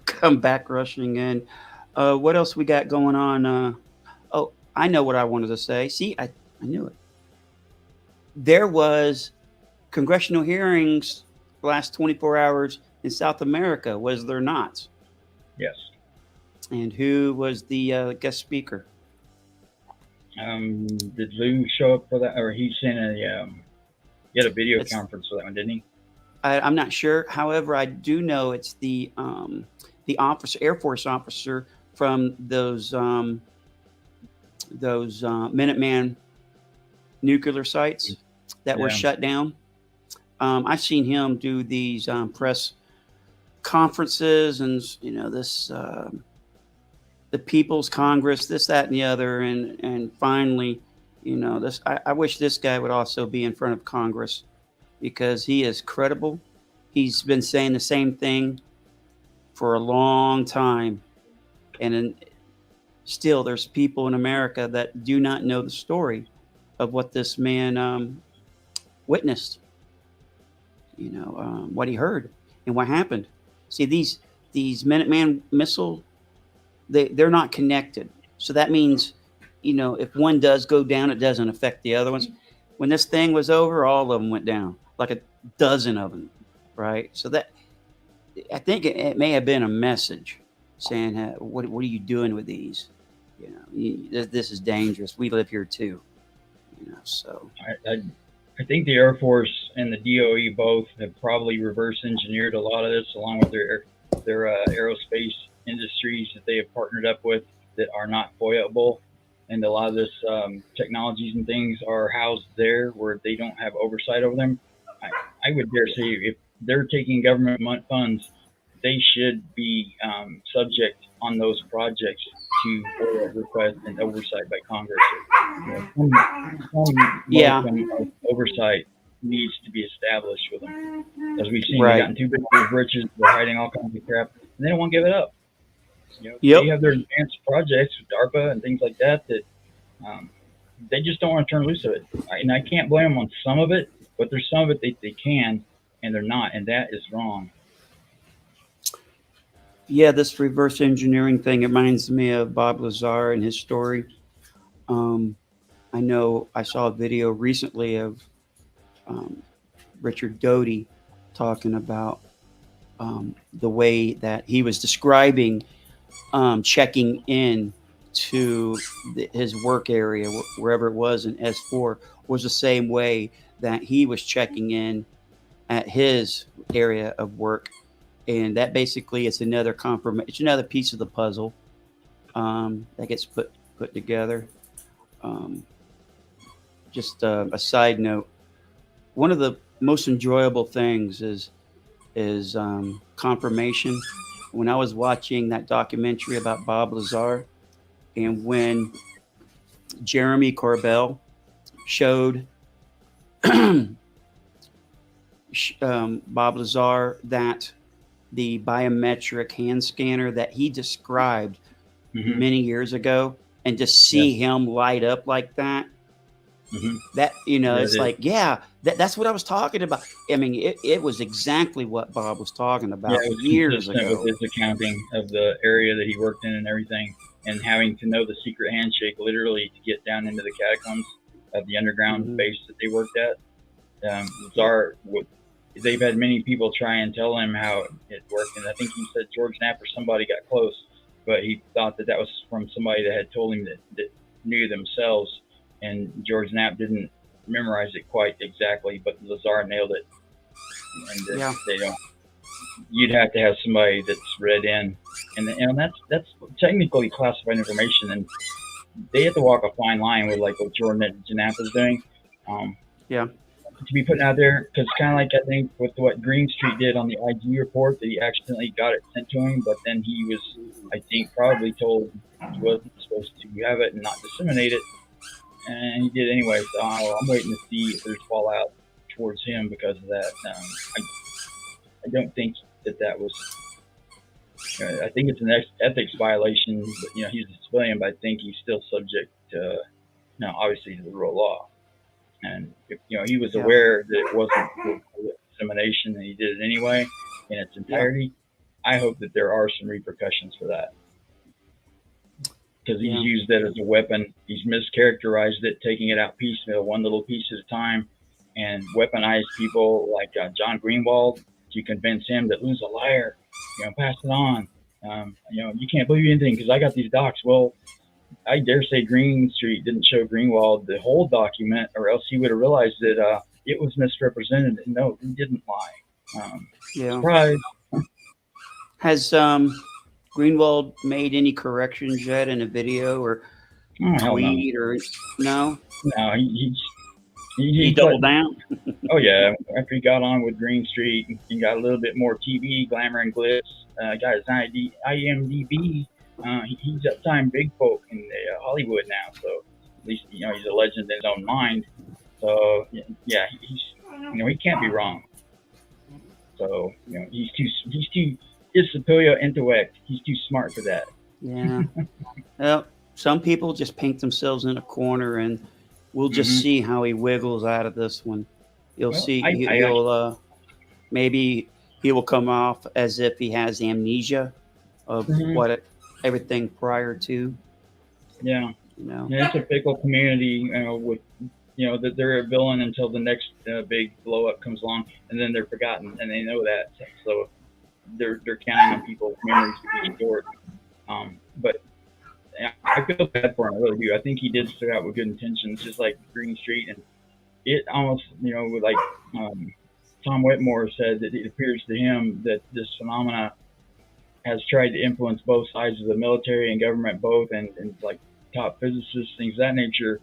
come back rushing in. What else we got going on? Oh, I know what I wanted to say. See, I knew it. There was congressional hearings the last 24 hours in South America, was there not? Yes. And who was the guest speaker? Did Lou show up for that, or he sent he had a video conference for that one, didn't he? I'm not sure. However, I do know it's the officer, Air Force officer from those Minuteman nuclear sites that were shut down. I've seen him do these press conferences, and this the People's Congress, this, that, and the other, and finally, this. I wish this guy would also be in front of Congress, because he is credible. He's been saying the same thing for a long time, and still there's people in America that do not know the story of what this man witnessed, what he heard and what happened. See, these Minuteman missile, they're not connected. So that means, if one does go down, it doesn't affect the other ones. When this thing was over, all of them went down, like a dozen of them, right? So that, I think it may have been a message saying, what are you doing with these? This is dangerous. We live here too. So I think the Air Force and the DOE both have probably reverse engineered a lot of this, along with their aerospace industries that they have partnered up with that are not FOIA-able. And a lot of this technologies and things are housed there where they don't have oversight over them. I would dare say, if they're taking government funds, they should be subject on those projects to FOIA request and oversight by Congress. Some oversight needs to be established with them. As we've seen, they've gotten too big for britches. They're hiding all kinds of crap, and they don't want to give it up. They have their advanced projects with DARPA and things like that they just don't want to turn loose of it. And I can't blame them on some of it, but there's some of it they can, and they're not, and that is wrong. Yeah, this reverse engineering thing, it reminds me of Bob Lazar and his story. I know I saw a video recently of Richard Doty talking about the way that he was describing checking in to his work area, wherever it was in S4, was the same way that he was checking in at his area of work. And that basically is another confirmation. It's another piece of the puzzle that gets put together. Just a side note. One of the most enjoyable things is confirmation. When I was watching that documentary about Bob Lazar, and when Jeremy Corbell showed Bob Lazar that the biometric hand scanner that he described many years ago, and to see him light up like that, that, it's like, that's what I was talking about. I mean, it was exactly what Bob was talking about years ago. With his accounting of the area that he worked in and everything, and having to know the secret handshake literally to get down into the catacombs of the underground base that they worked at. Lazar, they've had many people try and tell him how it worked, and I think he said George Knapp or somebody got close, but he thought that was from somebody that had told him that knew themselves, and George Knapp didn't memorize it quite exactly, but Lazar nailed it. And they don't. You'd have to have somebody that's read in, and that's technically classified information, and they have to walk a fine line with like what Jordan Knapp is doing. to be putting out there, because kind of like I think with what Greenstreet did on the IG report, that he accidentally got it sent to him, but then he was, I think, probably told he wasn't supposed to have it and not disseminate it, and he did anyway. So I'm waiting to see if there's fallout towards him because of that. I don't think that was. I think it's an ethics violation. But, he's a civilian, but I think he's still subject to, obviously to the rule of law. And if, he was aware that it wasn't dissemination, and he did it anyway in its entirety. I hope that there are some repercussions for that, because he's used it as a weapon. He's mischaracterized it, taking it out piecemeal, one little piece at a time, and weaponized people like John Greenwald to convince him that Lou's a liar. Pass it on. You can't believe anything because I got these docs. Well, I dare say Greenstreet didn't show Greenwald the whole document, or else he would have realized that it was misrepresented. No, he didn't lie. Surprise. Has Greenwald made any corrections yet in a video or tweet or no? No, he doubled down. Oh yeah, after he got on with Greenstreet, he got a little bit more TV glamour and glitz. Got his IMDb. He's uptime big folk in Hollywood now, so at least he's a legend in his own mind. So yeah, he's he can't be wrong. So he's too his superior intellect. He's too smart for that. Yeah. Well, some people just paint themselves in a corner, and we'll just see how he wiggles out of this one. You'll see. He'll maybe he will come off as if he has amnesia of everything prior to. Yeah. It's a fickle community. With that they're a villain until the next big blow up comes along, and then they're forgotten, and they know that. So they're counting on people's memories to be stored. But I feel bad for him. I really do. I think he did start out with good intentions, just like Greenstreet, and it almost, like Tom Whitmore said, that it appears to him that this phenomena has tried to influence both sides of the military and government, both, and like top physicists, things of that nature,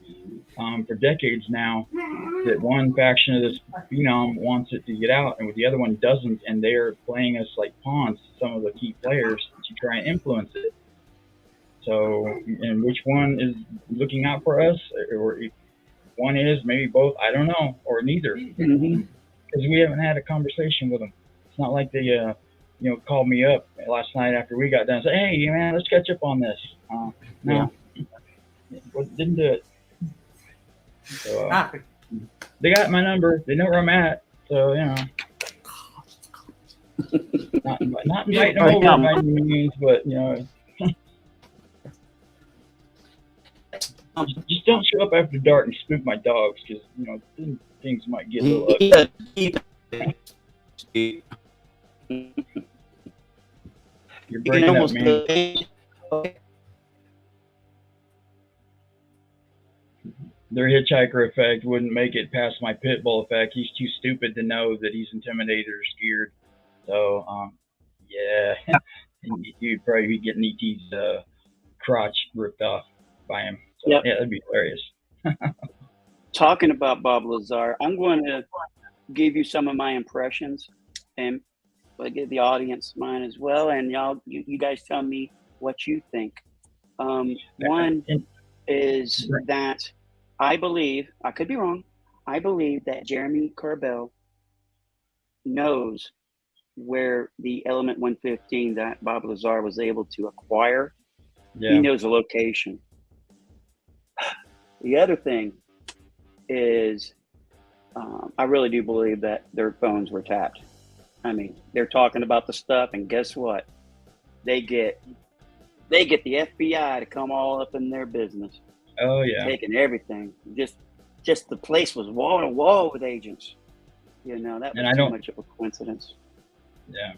for decades now. That one faction of this phenom wants it to get out, and the other one doesn't, and they are playing us like pawns, some of the key players, to try and influence it. So, and which one is looking out for us, or if one is, maybe both, I don't know, or neither, because we haven't had a conversation with them. It's not like they, called me up last night after we got done and said, "Hey, man, let's catch up on this." No, didn't do it. So, they got my number. They know where I'm at. So, not inviting them over by any means, but, just don't show up after dark and spook my dogs, because things might get a little ugly. You're breaking up, man. Their hitchhiker effect wouldn't make it past my pit bull effect. He's too stupid to know that he's intimidated or scared. So, yeah, you'd probably be getting ET's crotch ripped off by him. So, yeah, that'd be hilarious. Talking about Bob Lazar, I'm going to give you some of my impressions, and I'll give the audience mine as well. And you guys tell me what you think. One is that I believe, I could be wrong, I believe that Jeremy Corbell knows where the Element 115 that Bob Lazar was able to acquire. He knows the location. The other thing is, I really do believe that their phones were tapped. I mean, they're talking about the stuff, and guess what? They get the FBI to come all up in their business. Oh yeah, taking everything. Just the place was wall to wall with agents. That was too much of a coincidence. Yeah.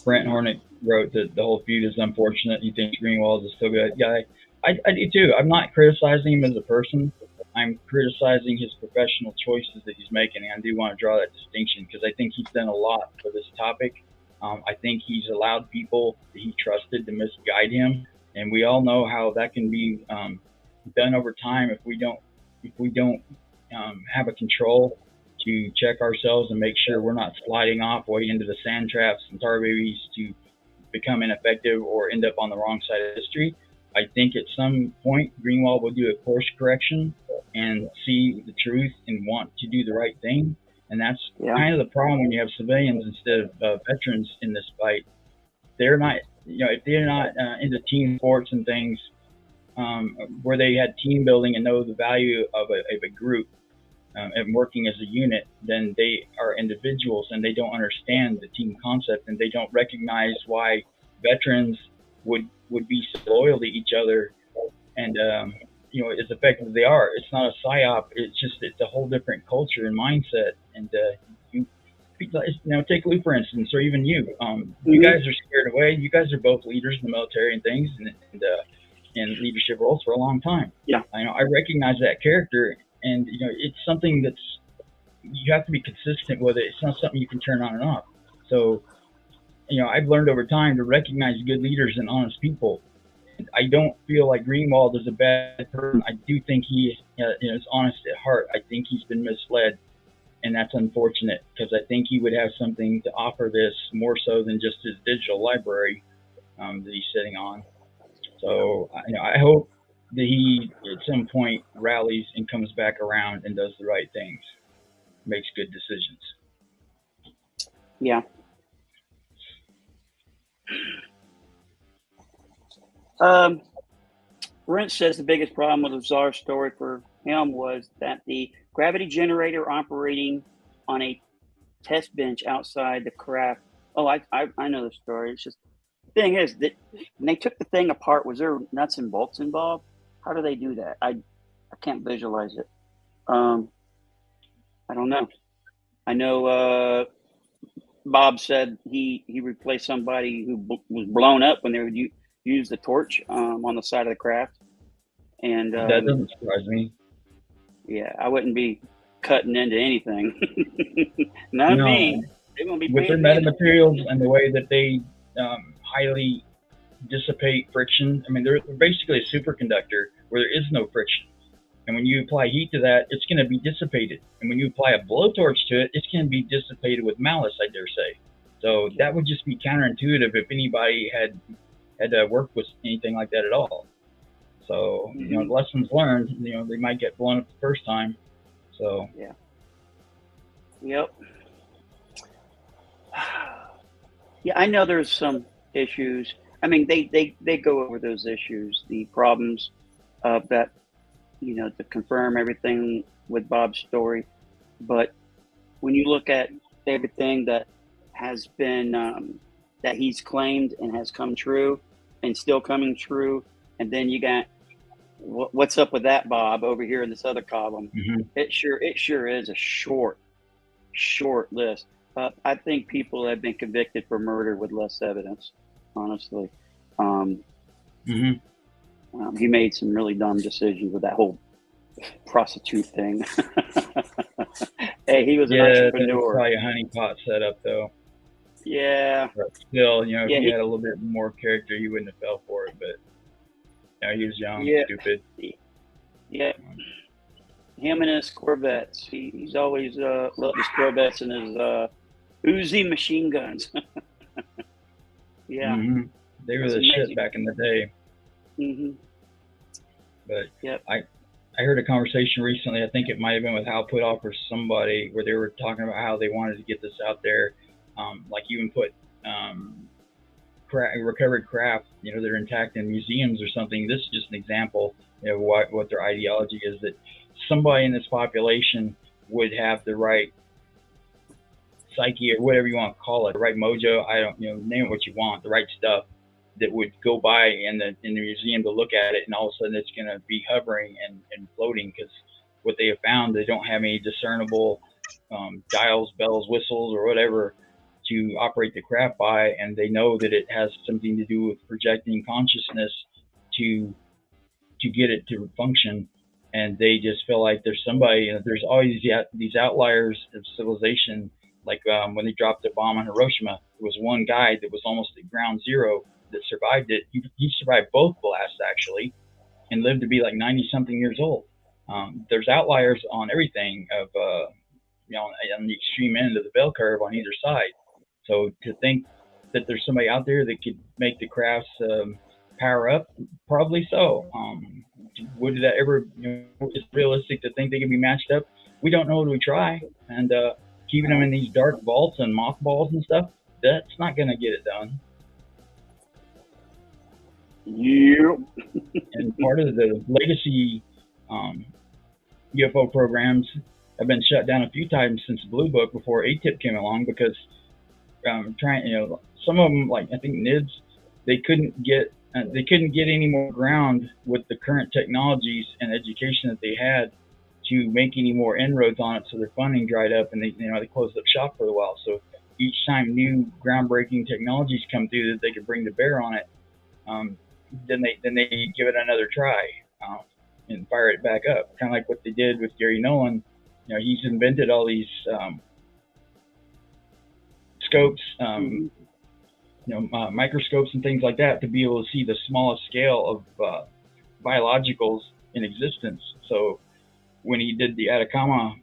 Brent Hornick wrote that the whole feud is unfortunate. He thinks Greenwald is still a good guy. I do too. I'm not criticizing him as a person. I'm criticizing his professional choices that he's making, and I do want to draw that distinction because I think he's done a lot for this topic. I think he's allowed people that he trusted to misguide him, and we all know how that can be done over time if we don't have a control to check ourselves and make sure we're not sliding off way into the sand traps and tar babies to become ineffective or end up on the wrong side of history. I think at some point Greenwald will do a course correction and see the truth and want to do the right thing. And that's kind of the problem when you have civilians instead of veterans in this fight. They're not, if they're not into team sports and things where they had team building and know the value of a group and working as a unit, then they are individuals and they don't understand the team concept, and they don't recognize why veterans would be so loyal to each other and as effective as they are. It's not a psyop. It's a whole different culture and mindset. And take Lou for instance, or even you. You guys are scared away. You guys are both leaders in the military and things, and in leadership roles for a long time. Yeah, I recognize that character, and it's something that's, you have to be consistent with it. It's not something you can turn on and off. So I've learned over time to recognize good leaders and honest people. I don't feel like Greenwald is a bad person. I do think he is honest at heart. I think he's been misled, and that's unfortunate, because I think he would have something to offer this more so than just his digital library that he's sitting on. So I hope that he at some point rallies and comes back around and does the right things, makes good decisions. Yeah. Wrench says the biggest problem with the Czar story for him was that the gravity generator operating on a test bench outside the craft. Oh, I know the story. It's just, the thing is that when they took the thing apart, was there nuts and bolts involved? How do they do that? I can't visualize it. I don't know. I know Bob said he replaced somebody who was blown up when they would use the torch on the side of the craft. And that doesn't surprise me. Yeah, I wouldn't be cutting into anything. Not me. They're going to be with their metamaterials and the way that they highly dissipate friction. I mean, they're basically a superconductor where there is no friction. And when you apply heat to that, it's going to be dissipated. And when you apply a blowtorch to it, it's going to be dissipated with malice, I dare say. So that would just be counterintuitive if anybody had worked with anything like that at all. So, lessons learned, they might get blown up the first time. So, yeah. Yep. Yeah, I know there's some issues. I mean, they go over those issues, the problems that, to confirm everything with Bob's story. But when you look at everything that has been, that he's claimed and has come true and still coming true, and then you got, what's up with that, Bob, over here in this other column? Mm-hmm. It sure is a short list. I think people have been convicted for murder with less evidence, honestly. He made some really dumb decisions with that whole prostitute thing. Hey, he was an entrepreneur. That's probably a honeypot setup, though. Yeah. But still, if he had a little bit more character, he wouldn't have fell for it. But he was young, stupid. Yeah. Him and his Corvettes. He's always loved his Corvettes and his Uzi machine guns. Yeah. Mm-hmm. They were the shit back in the day. Mm-hmm. But I heard a conversation recently, I think it might have been with Hal Putoff or somebody, where they were talking about how they wanted to get this out there. Like even put recovered craft, that are intact in museums or something. This is just an example of what their ideology is, that somebody in this population would have the right psyche, or whatever you want to call it, the right mojo, name it what you want, the right stuff, that would go by in the museum to look at it, and all of a sudden it's going to be hovering and floating, because what they have found, they don't have any discernible dials, bells, whistles, or whatever to operate the craft by, and they know that it has something to do with projecting consciousness to get it to function. And they just feel like there's somebody, there's always these outliers of civilization. Like when they dropped the bomb on Hiroshima, there was one guy that was almost at ground zero that survived it. He survived both blasts, actually, and lived to be like 90-something years old. There's outliers on everything of on the extreme end of the bell curve on either side. So to think that there's somebody out there that could make the crafts power up, probably so. Would that ever, it's realistic to think they can be matched up? We don't know until we try. And keeping them in these dark vaults and mothballs and stuff, that's not going to get it done. Yep. And part of the legacy UFO programs have been shut down a few times since Blue Book before ATIP came along because some of them, like I think NIDS, they couldn't get any more ground with the current technologies and education that they had to make any more inroads on it. So their funding dried up, and they closed up shop for a while. So each time new groundbreaking technologies come through that they could bring to bear on it, then they give it another try and fire it back up. Kind of like what they did with Gary Nolan. He's invented all these scopes, microscopes and things like that to be able to see the smallest scale of biologicals in existence. So when he did the Atacama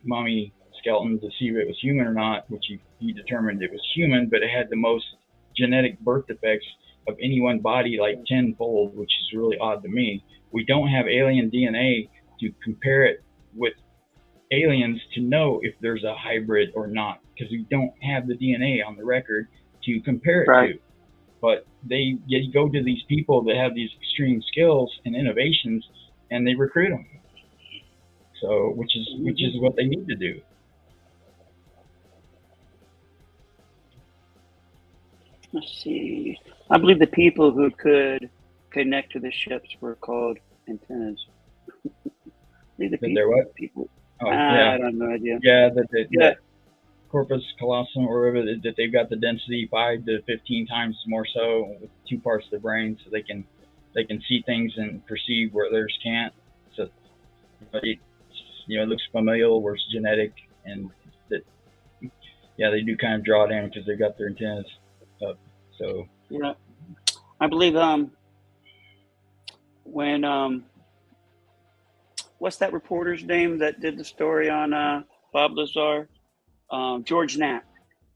mummy skeleton to see if it was human or not, which he determined it was human, but it had the most genetic birth defects of any one body, like 10-fold, which is really odd to me. We don't have alien DNA to compare it with aliens to know if there's a hybrid or not, because we don't have the DNA on the record to compare it to. But they go to these people that have these extreme skills and innovations, and they recruit them. So, which is what they need to do. Let's see. I believe the people who could connect to the ships were called antennas. People. Oh, yeah. I don't know idea. Yeah, that corpus callosum or whatever, that they've got the density 5 to 15 times more so with 2 parts of the brain, so they can see things and perceive where others can't. So, but it looks familial, where it's genetic, and that they do kind of draw it in because they've got their antennas up. So yeah, I believe when what's that reporter's name that did the story on Bob Lazar? George Knapp.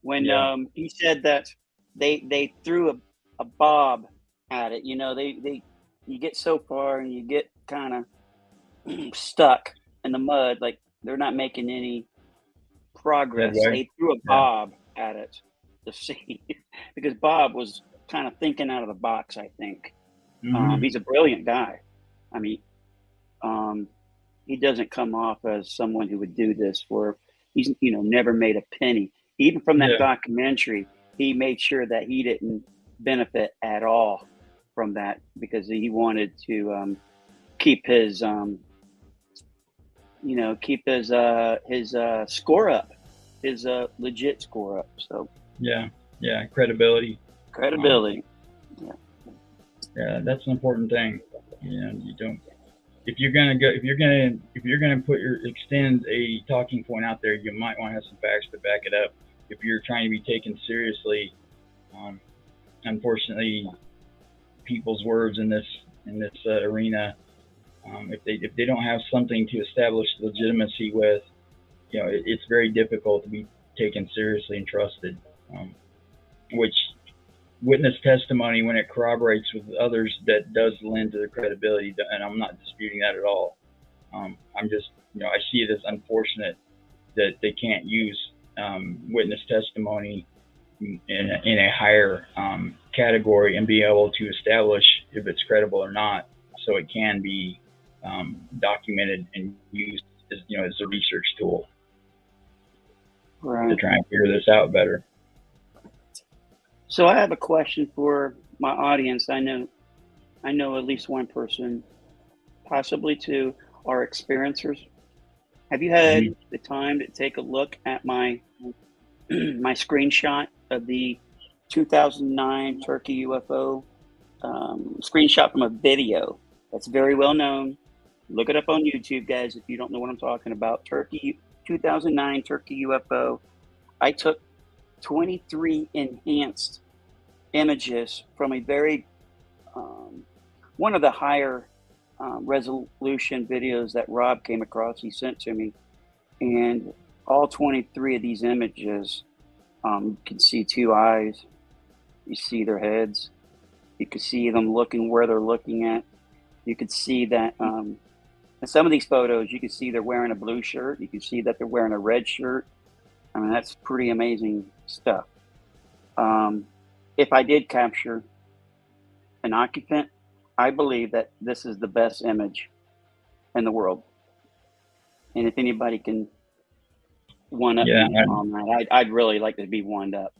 When he said that they threw a bob at it, you get so far and you get kind of stuck in the mud, like they're not making any progress. They threw a bob at it to see, because Bob was kind of thinking out of the box, I think. He's a brilliant guy. I mean, he doesn't come off as someone who would do this for, he's, never made a penny. Even from that documentary, he made sure that he didn't benefit at all from that, because he wanted to keep his, his score up, his legit score up. So credibility. Yeah, that's an important thing. You don't. If you're gonna extend a talking point out there, you might want to have some facts to back it up. If you're trying to be taken seriously, unfortunately, people's words in this arena, if they don't have something to establish legitimacy with, it's very difficult to be taken seriously and trusted. Which witness testimony, when it corroborates with others, that does lend to the credibility, and I'm not disputing that at all. I'm just, I see it as unfortunate that they can't use witness testimony in a higher category and be able to establish if it's credible or not, so it can be documented and used as a research tool to try and figure this out better. So I have a question for my audience. I know at least one person, possibly two, are experiencers. Have you had the time to take a look at my my screenshot of the 2009 Turkey UFO screenshot from a video that's very well known? Look it up on YouTube, guys, if you don't know what I'm talking about. 2009 Turkey UFO. I took 23 enhanced images from a very one of the higher resolution videos that Rob came across. He sent to me, and all 23 of these images, you can see two eyes. You see their heads. You can see them looking where they're looking at. You could see that in some of these photos, you can see they're wearing a blue shirt. You can see that they're wearing a red shirt. I mean, that's pretty amazing stuff. If I did capture an occupant, I believe that this is the best image in the world. And if anybody can one up me on that, I'd really like to be one up.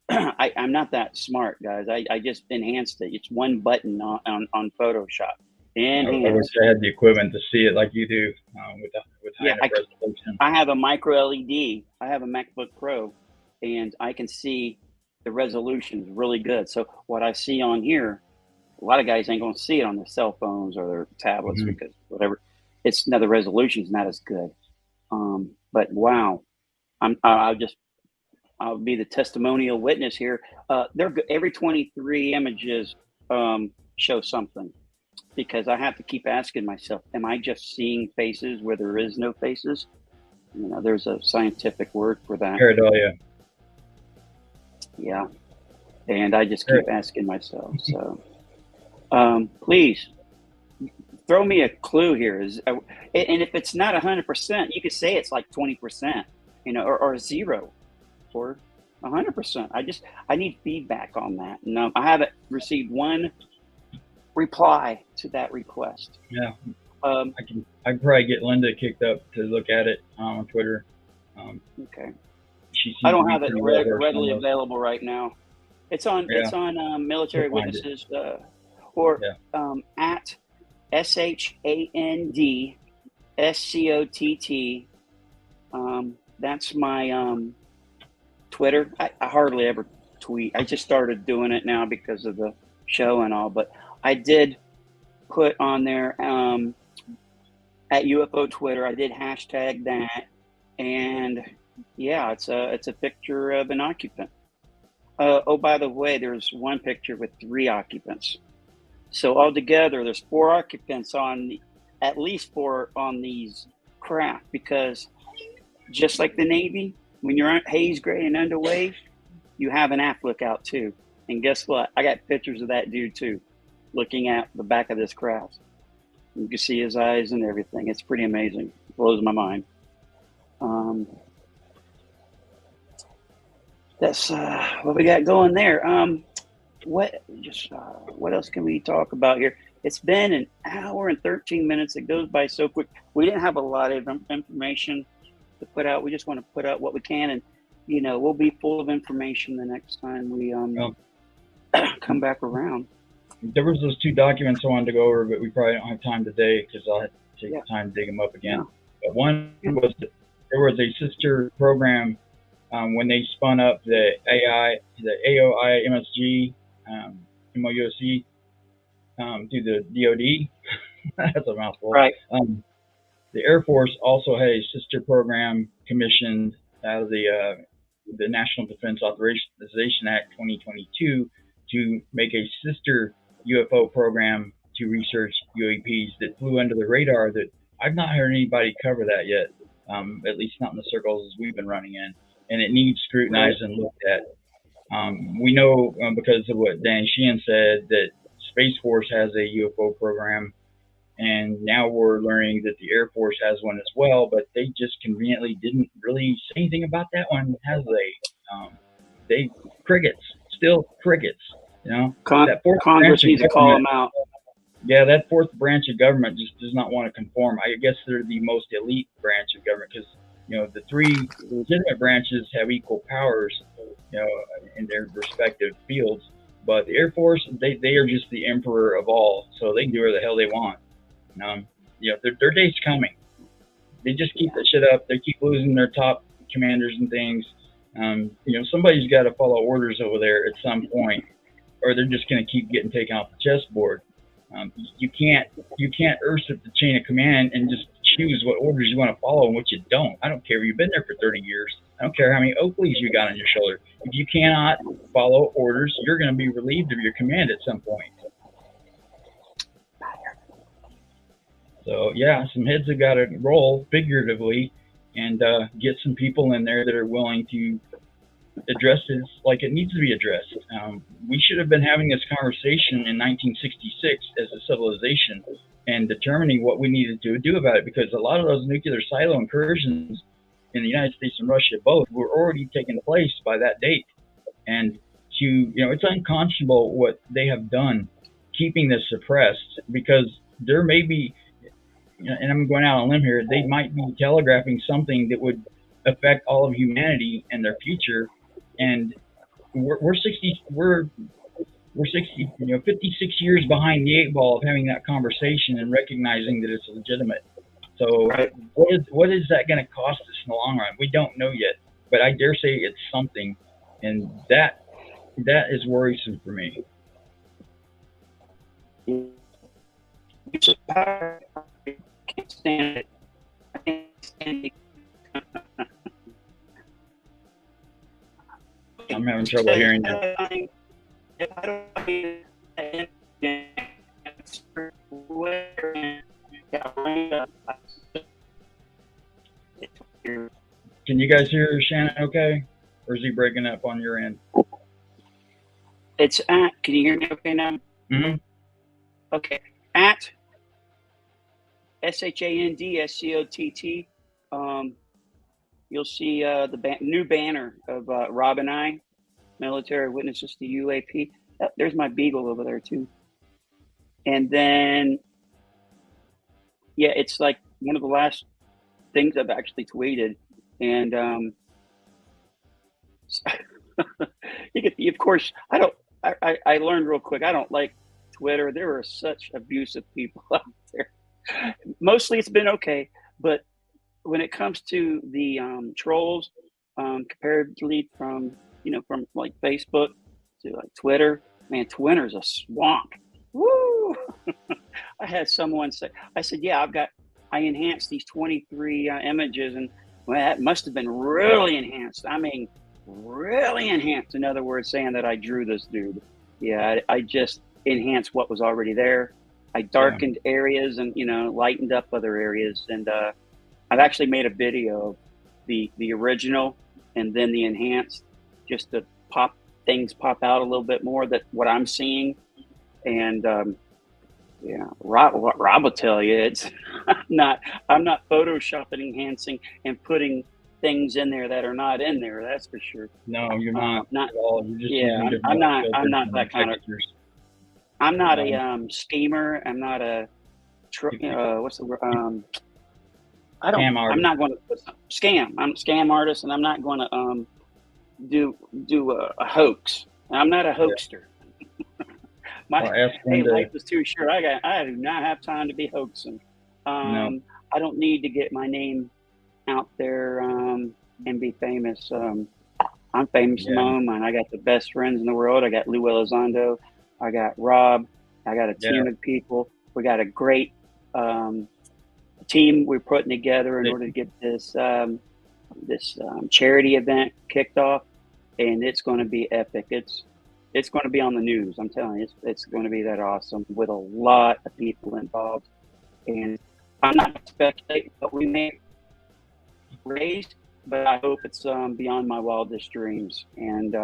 I'm not that smart, guys. I just enhanced it. It's one button on Photoshop. I wish I had the equipment to see it like you do with high enough resolution. I have a micro LED. I have a MacBook Pro, and I can see the resolution is really good. So what I see on here, a lot of guys ain't going to see it on their cell phones or their tablets because whatever. The resolution's not as good. But wow, I'll be the testimonial witness here. Every 23 images show something, because I have to keep asking myself, am I just seeing faces where there is no faces? You know, there's a scientific word for that. Pareidolia. Yeah. And I just keep asking myself. So please throw me a clue here. And if it's not 100%, you could say it's like 20%, you know, or zero. Or 100%. I need feedback on that. No, I haven't received one reply to that request. Yeah, I can probably get Linda kicked up to look at it on Twitter. Okay. I don't have it readily available right now. It's on Military Witnesses or at SHANDSCOTT. That's my Twitter. I hardly ever tweet. I just started doing it now because of the show and all, but I did put on there at UFO Twitter. I did hashtag that, and yeah, it's a picture of an occupant. Oh, by the way, there's one picture with 3 occupants. So altogether, there's 4 occupants at least 4 on these craft, because just like the Navy, when you're on haze, gray, and underway, you have an aft lookout too. And guess what? I got pictures of that dude too, looking at the back of this craft. You can see his eyes and everything. It's pretty amazing. It blows my mind. That's what we got going there. What else can we talk about here? It's been an hour and 13 minutes. It goes by so quick. We didn't have a lot of information to put out. We just want to put out what we can, and you know, we'll be full of information the next time we come back around. There was those 2 documents I wanted to go over, but we probably don't have time today because I'll have to take the time to dig them up again. But one was there was a sister program when they spun up the AOI MSG MOUC through the DoD. That's a mouthful. Right. The Air Force also had a sister program commissioned out of the National Defense Authorization Act 2022 to make a sister UFO program to research UAPs that flew under the radar. That I've not heard anybody cover that yet, at least not in the circles we've been running in, and it needs scrutinized and looked at. We know because of what Dan Sheehan said that Space Force has a UFO program. And now we're learning that the Air Force has one as well, but they just conveniently didn't really say anything about that one, has they? Still crickets, you know. Congress needs to call them out. Yeah, that 4th branch of government just does not want to conform. I guess they're the most elite branch of government because, you know, the 3 legitimate branches have equal powers, you know, in their respective fields. But the Air Force, they are just the emperor of all, so they can do whatever the hell they want. You know, their day's coming. They just keep that shit up. They keep losing their top commanders and things. You know, somebody's got to follow orders over there at some point, or they're just going to keep getting taken off the chessboard. You can't usurp the chain of command and just choose what orders you want to follow and what you don't. I don't care if you've been there for 30 years. I don't care how many Oakleys you got on your shoulder. If you cannot follow orders, you're going to be relieved of your command at some point. So yeah, some heads have got to roll figuratively, and get some people in there that are willing to address this like it needs to be addressed. We should have been having this conversation in 1966 as a civilization and determining what we needed to do about it, because a lot of those nuclear silo incursions in the United States and Russia both were already taking place by that date. And it's unconscionable what they have done keeping this suppressed, because there may be, and I'm going out on a limb here, they might be telegraphing something that would affect all of humanity and their future. And we're 56 years behind the 8 ball of having that conversation and recognizing that it's legitimate. So what is that going to cost us in the long run? We don't know yet, but I dare say it's something, and that is worrisome for me. I can't stand it. I can't stand it. I'm having trouble hearing you. Can you guys hear Shannon okay? Or is he breaking up on your end? It's at, can you hear me okay now? Mm-hmm. Okay, at SHANDSCOTT. You'll see the new banner of Rob and I, military witnesses to UAP. There's my beagle over there too. And then, yeah, it's like one of the last things I've actually tweeted. And of course, I learned real quick, I don't like Twitter. There are such abusive people out there. Mostly it's been okay, but when it comes to the trolls, comparatively from like Facebook to like Twitter, man, Twitter's a swamp. Woo! I had someone say, I said, yeah, I enhanced these 23 images, and well, that must have been really enhanced. I mean, really enhanced. In other words, saying that I drew this dude. Yeah, I just enhanced what was already there. I darkened areas and lightened up other areas, and I've actually made a video of the original and then the enhanced, just to pop out a little bit more, that what I'm seeing. And Rob will tell you, it's I'm not photoshopping, enhancing, and putting things in there that are not in there. That's for sure. No, you're not at all. You're just I'm not that kind of. I'm not a schemer. I'm not a what's the word? I'm not going to scam. I'm a scam artist, and I'm not going to do a hoax. I'm not a hoaxster. Life is too short. I do not have time to be hoaxing. No. I don't need to get my name out there and be famous. I'm famous in my own mind. I got the best friends in the world. I got Lou Elizondo. I got Rob. I got a team of people. We got a great team we're putting together in order to get this charity event kicked off, and it's going to be epic. It's going to be on the news. I'm telling you, it's going to be that awesome with a lot of people involved. And I'm not speculating what we may raise, but I hope it's beyond my wildest dreams. And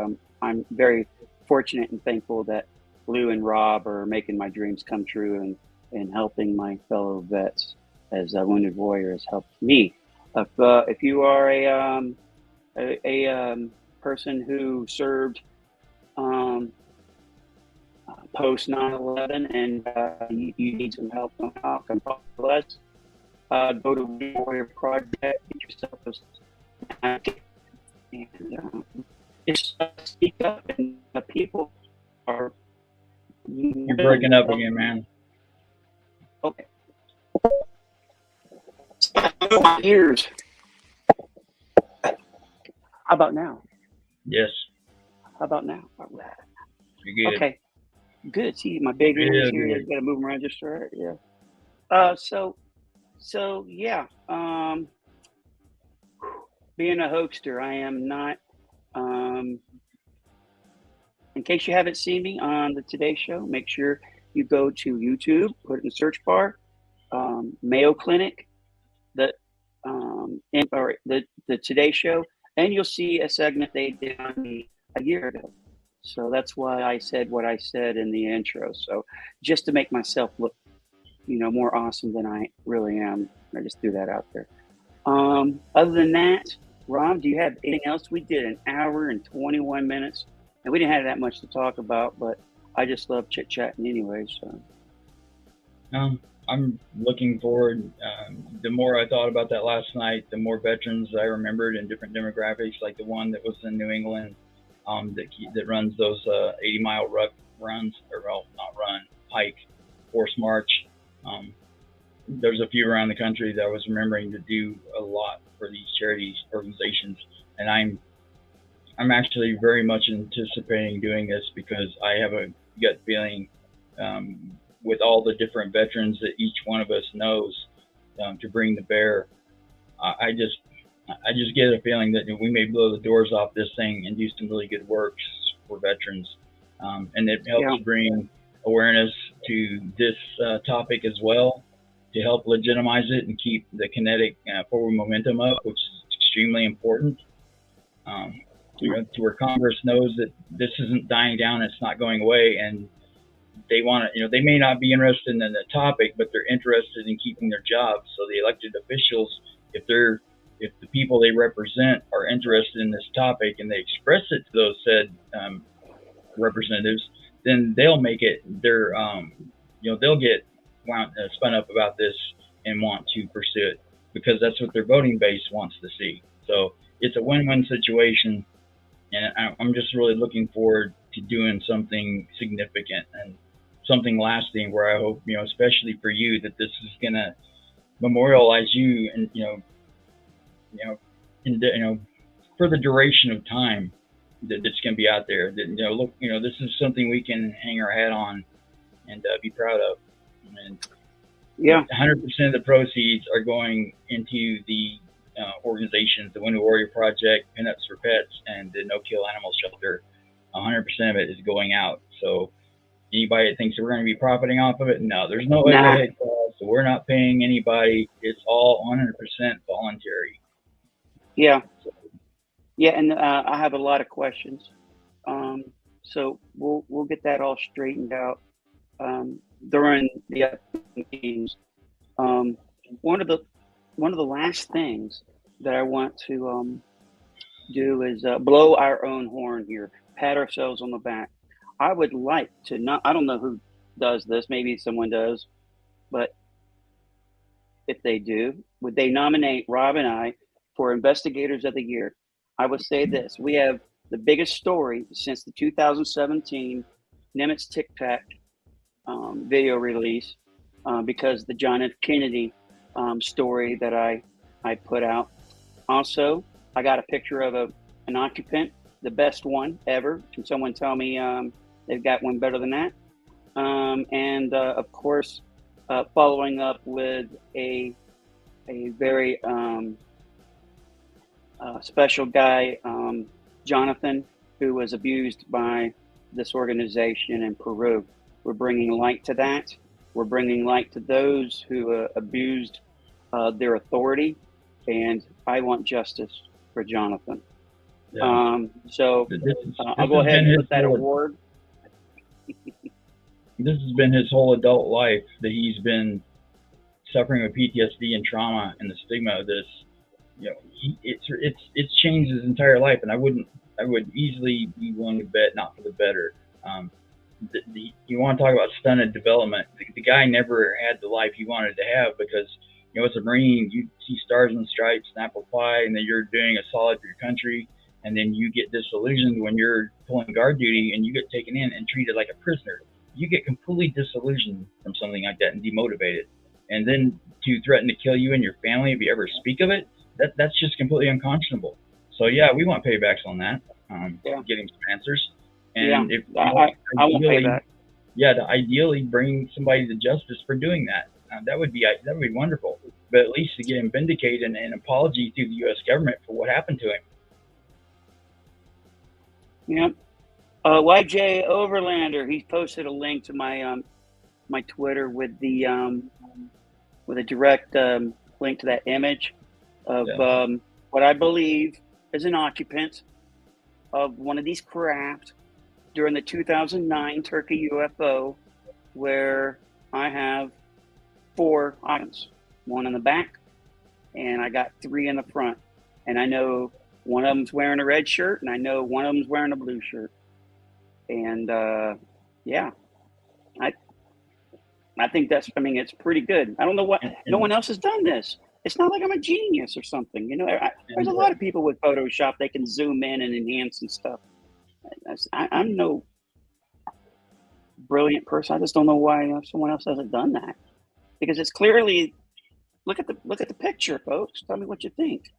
I'm very fortunate and thankful that Lou and Rob are making my dreams come true and helping my fellow vets as a wounded warrior has helped me. If you are a person who served post 9/11 and you need some help somehow, come talk to us. Go to Warrior Project, get yourself a advocate, and just speak up. And people are. You're breaking up again, man. Okay. My ears. How about now? Yes. How about now? You're good. Okay. Good. See, my big ears here. Got to move them around just right. Yeah. So yeah. Being a hoaxer, I am not. In case you haven't seen me on the Today Show, make sure you go to YouTube, put it in the search bar, Mayo Clinic, the or the Today Show, and you'll see a segment they did on me a year ago. So that's why I said what I said in the intro. So just to make myself look, more awesome than I really am, I just threw that out there. Other than that, Rob, do you have anything else? We did an hour and 21 minutes, and we didn't have that much to talk about, but I just love chit-chatting anyway. So I'm looking forward. The more I thought about that last night, the more veterans I remembered in different demographics, like the one that was in New England, that runs those 80-mile runs, or well, not run, hike, force march. There's a few around the country that I was remembering to do a lot for these charities organizations, and I'm actually very much anticipating doing this because I have a gut feeling with all the different veterans that each one of us knows to bring to bear. I just get a feeling that we may blow the doors off this thing and do some really good works for veterans, and it helps bring awareness to this topic as well, to help legitimize it and keep the kinetic forward momentum up, which is extremely important. To where Congress knows that this isn't dying down, it's not going away, and they want to, they may not be interested in the topic, but they're interested in keeping their jobs. So the elected officials, if the people they represent are interested in this topic and they express it to those said representatives, then they'll make it their, they'll get spun up about this and want to pursue it because that's what their voting base wants to see. So it's a win-win situation, and I'm just really looking forward to doing something significant and something lasting, where I hope, especially for you, that this is going to memorialize you and, for the duration of time that it's going to be out there. That, look, this is something we can hang our hat on and be proud of. And 100% of the proceeds are going into the organizations, the Wounded Warrior Project, Pinups for Pets, and the No Kill Animal Shelter. 100% of it is going out. So anybody that thinks that we're going to be profiting off of it, no, there's no way that so we're not paying anybody. It's all 100% voluntary. Yeah. Yeah, and I have a lot of questions. So we'll get that all straightened out during the upcoming meetings. One of the last things that I want to do is blow our own horn here, pat ourselves on the back. I would like to I don't know who does this, maybe someone does, but if they do, would they nominate Rob and I for Investigators of the Year? I would say this: we have the biggest story since the 2017 Nimitz Tic Tac video release, because the John F. Kennedy story that I put out. Also, I got a picture of an occupant, the best one ever. Can someone tell me they've got one better than that? And of course, following up with a very special guy, Jonathan, who was abused by this organization in Peru. We're bringing light to that. We're bringing light to those who abused their authority, and I want justice for Jonathan. Yeah. So I'll go ahead and put that award. This has been his whole adult life, that he's been suffering with PTSD and trauma and the stigma of this. It's changed his entire life, and I would easily be willing to bet not for the better. You want to talk about stunted development? The guy never had the life he wanted to have because, as a Marine, you see stars and stripes and apple pie, and then you're doing a solid for your country, and then you get disillusioned when you're pulling guard duty and you get taken in and treated like a prisoner. You get completely disillusioned from something like that and demotivated. And then to threaten to kill you and your family if you ever speak of it, that's just completely unconscionable. So yeah, we want paybacks on that. Getting some answers. And if I won't pay that. Yeah, to ideally bring somebody to justice for doing that. That would be wonderful. But at least to get him vindicated and an apology to the U.S. government for what happened to him. Yep. YJ Overlander, he posted a link to my my Twitter with a direct link to that image of Yeah. what I believe is an occupant of one of these craft during the 2009 Turkey UFO, where I have 4 items, 1 in the back, and I got 3 in the front. And I know one of them's wearing a red shirt, and I know one of them's wearing a blue shirt. And yeah, I think that's, I mean, it's pretty good. I don't know what, no one else has done this. It's not like I'm a genius or something. You know, there's a lot of people with Photoshop, they can zoom in and enhance and stuff. I'm no brilliant person. I just don't know why someone else hasn't done that, because it's clearly, look at the picture, folks. Tell me what you think.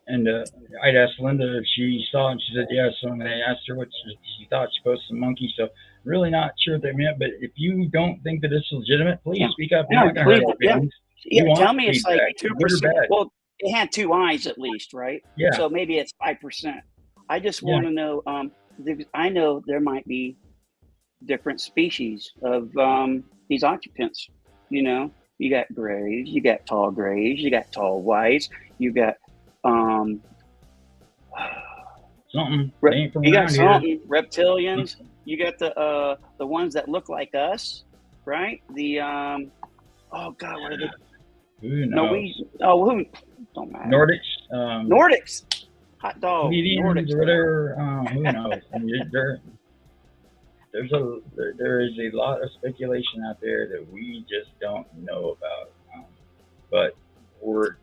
And I'd asked Linda if she saw it, and she said yes. So when I asked her what she thought, she posted some monkeys. So really not sure what they meant. But if you don't think that it's legitimate, please speak up. No, please, tell me it's like feedback, 2%. Well, it had 2 eyes at least, right? Yeah. So maybe it's 5%. I just want to know. I know there might be different species of these occupants. You know, you got grays, you got tall grays, you got tall whites, you got something. They ain't from around here. Reptilians. You got the ones that look like us, right? The oh God, what are they? Who knows? No, who? Don't matter. Nordics. Nordics. Hot dog. Nordics or whatever. Who knows? I mean, there is a lot of speculation out there that we just don't know about. But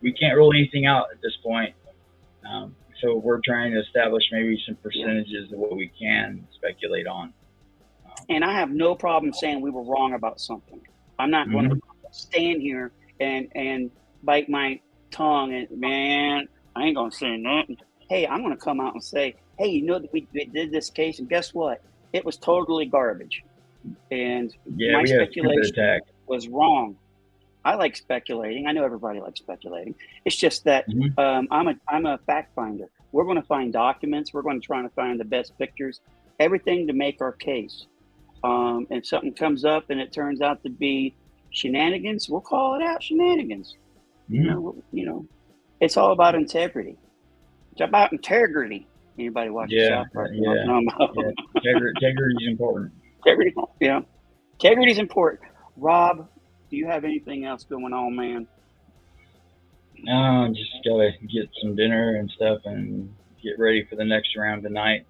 we can't rule anything out at this point. So we're trying to establish maybe some percentages of what we can speculate on. And I have no problem saying we were wrong about something. I'm not going to stand here and bite my tongue and, man, I ain't going to say nothing. Hey, I'm going to come out and say, hey, you know, we did this case, and guess what? It was totally garbage. And my speculation was wrong. I like speculating. I know everybody likes speculating. It's just that I'm a fact finder. We're going to find documents. We're going to try to find the best pictures, everything to make our case. And something comes up and it turns out to be shenanigans, we'll call it out shenanigans. You know, it's all about integrity. It's about integrity. Anybody watching South Park? Integrity is important. Integrity is important. Rob, do you have anything else going on, man? Just gotta get some dinner and stuff and get ready for the next round tonight.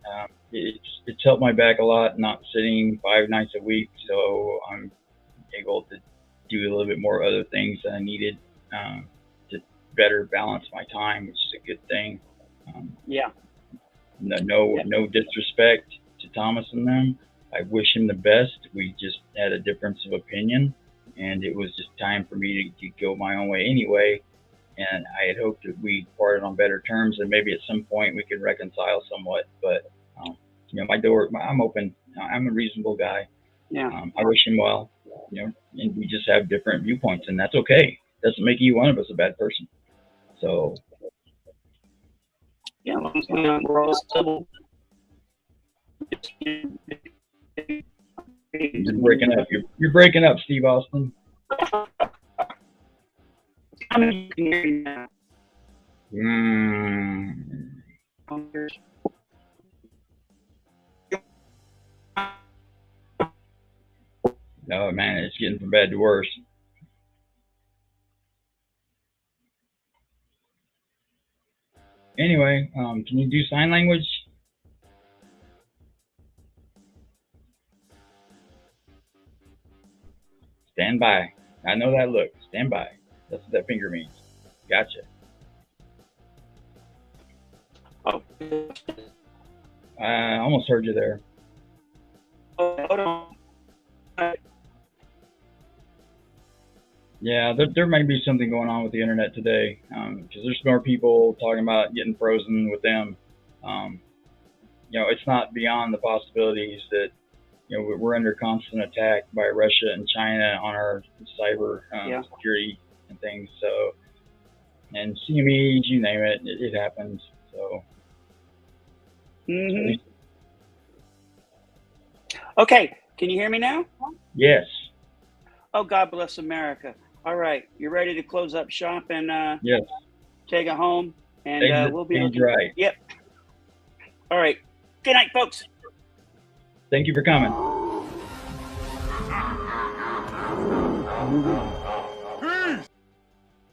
It's helped my back a lot, not sitting 5 nights a week, so I'm able to do a little bit more other things that I needed to better balance my time, which is a good thing. No disrespect to Thomas and them. I wish him the best. We just had a difference of opinion, and it was just time for me to go my own way anyway. And I had hoped that we parted on better terms, and maybe at some point we could reconcile somewhat. But I'm open. I'm a reasonable guy. I wish him well. And we just have different viewpoints, and that's okay. Doesn't make either one of us a bad person. So we're all civil. You're breaking up. You're breaking up, Steve Austin. I mean, you can hear me now. Oh man, it's getting from bad to worse. Anyway, can you do sign language? Stand by. I know that look. Stand by. That's what that finger means. Gotcha. I almost heard you there. Hold on. Yeah, there might be something going on with the internet today, because there's more people talking about getting frozen with them. It's not beyond the possibilities that we're under constant attack by Russia and China on our cyber security and things. So, and CMEs, you name it, it happens. So. Okay, can you hear me now? Yes. Oh, God bless America. All right, you ready to close up shop and Yes. take it home? And Exit we'll be stage looking. right. Yep. All right. Good night, folks. Thank you for coming.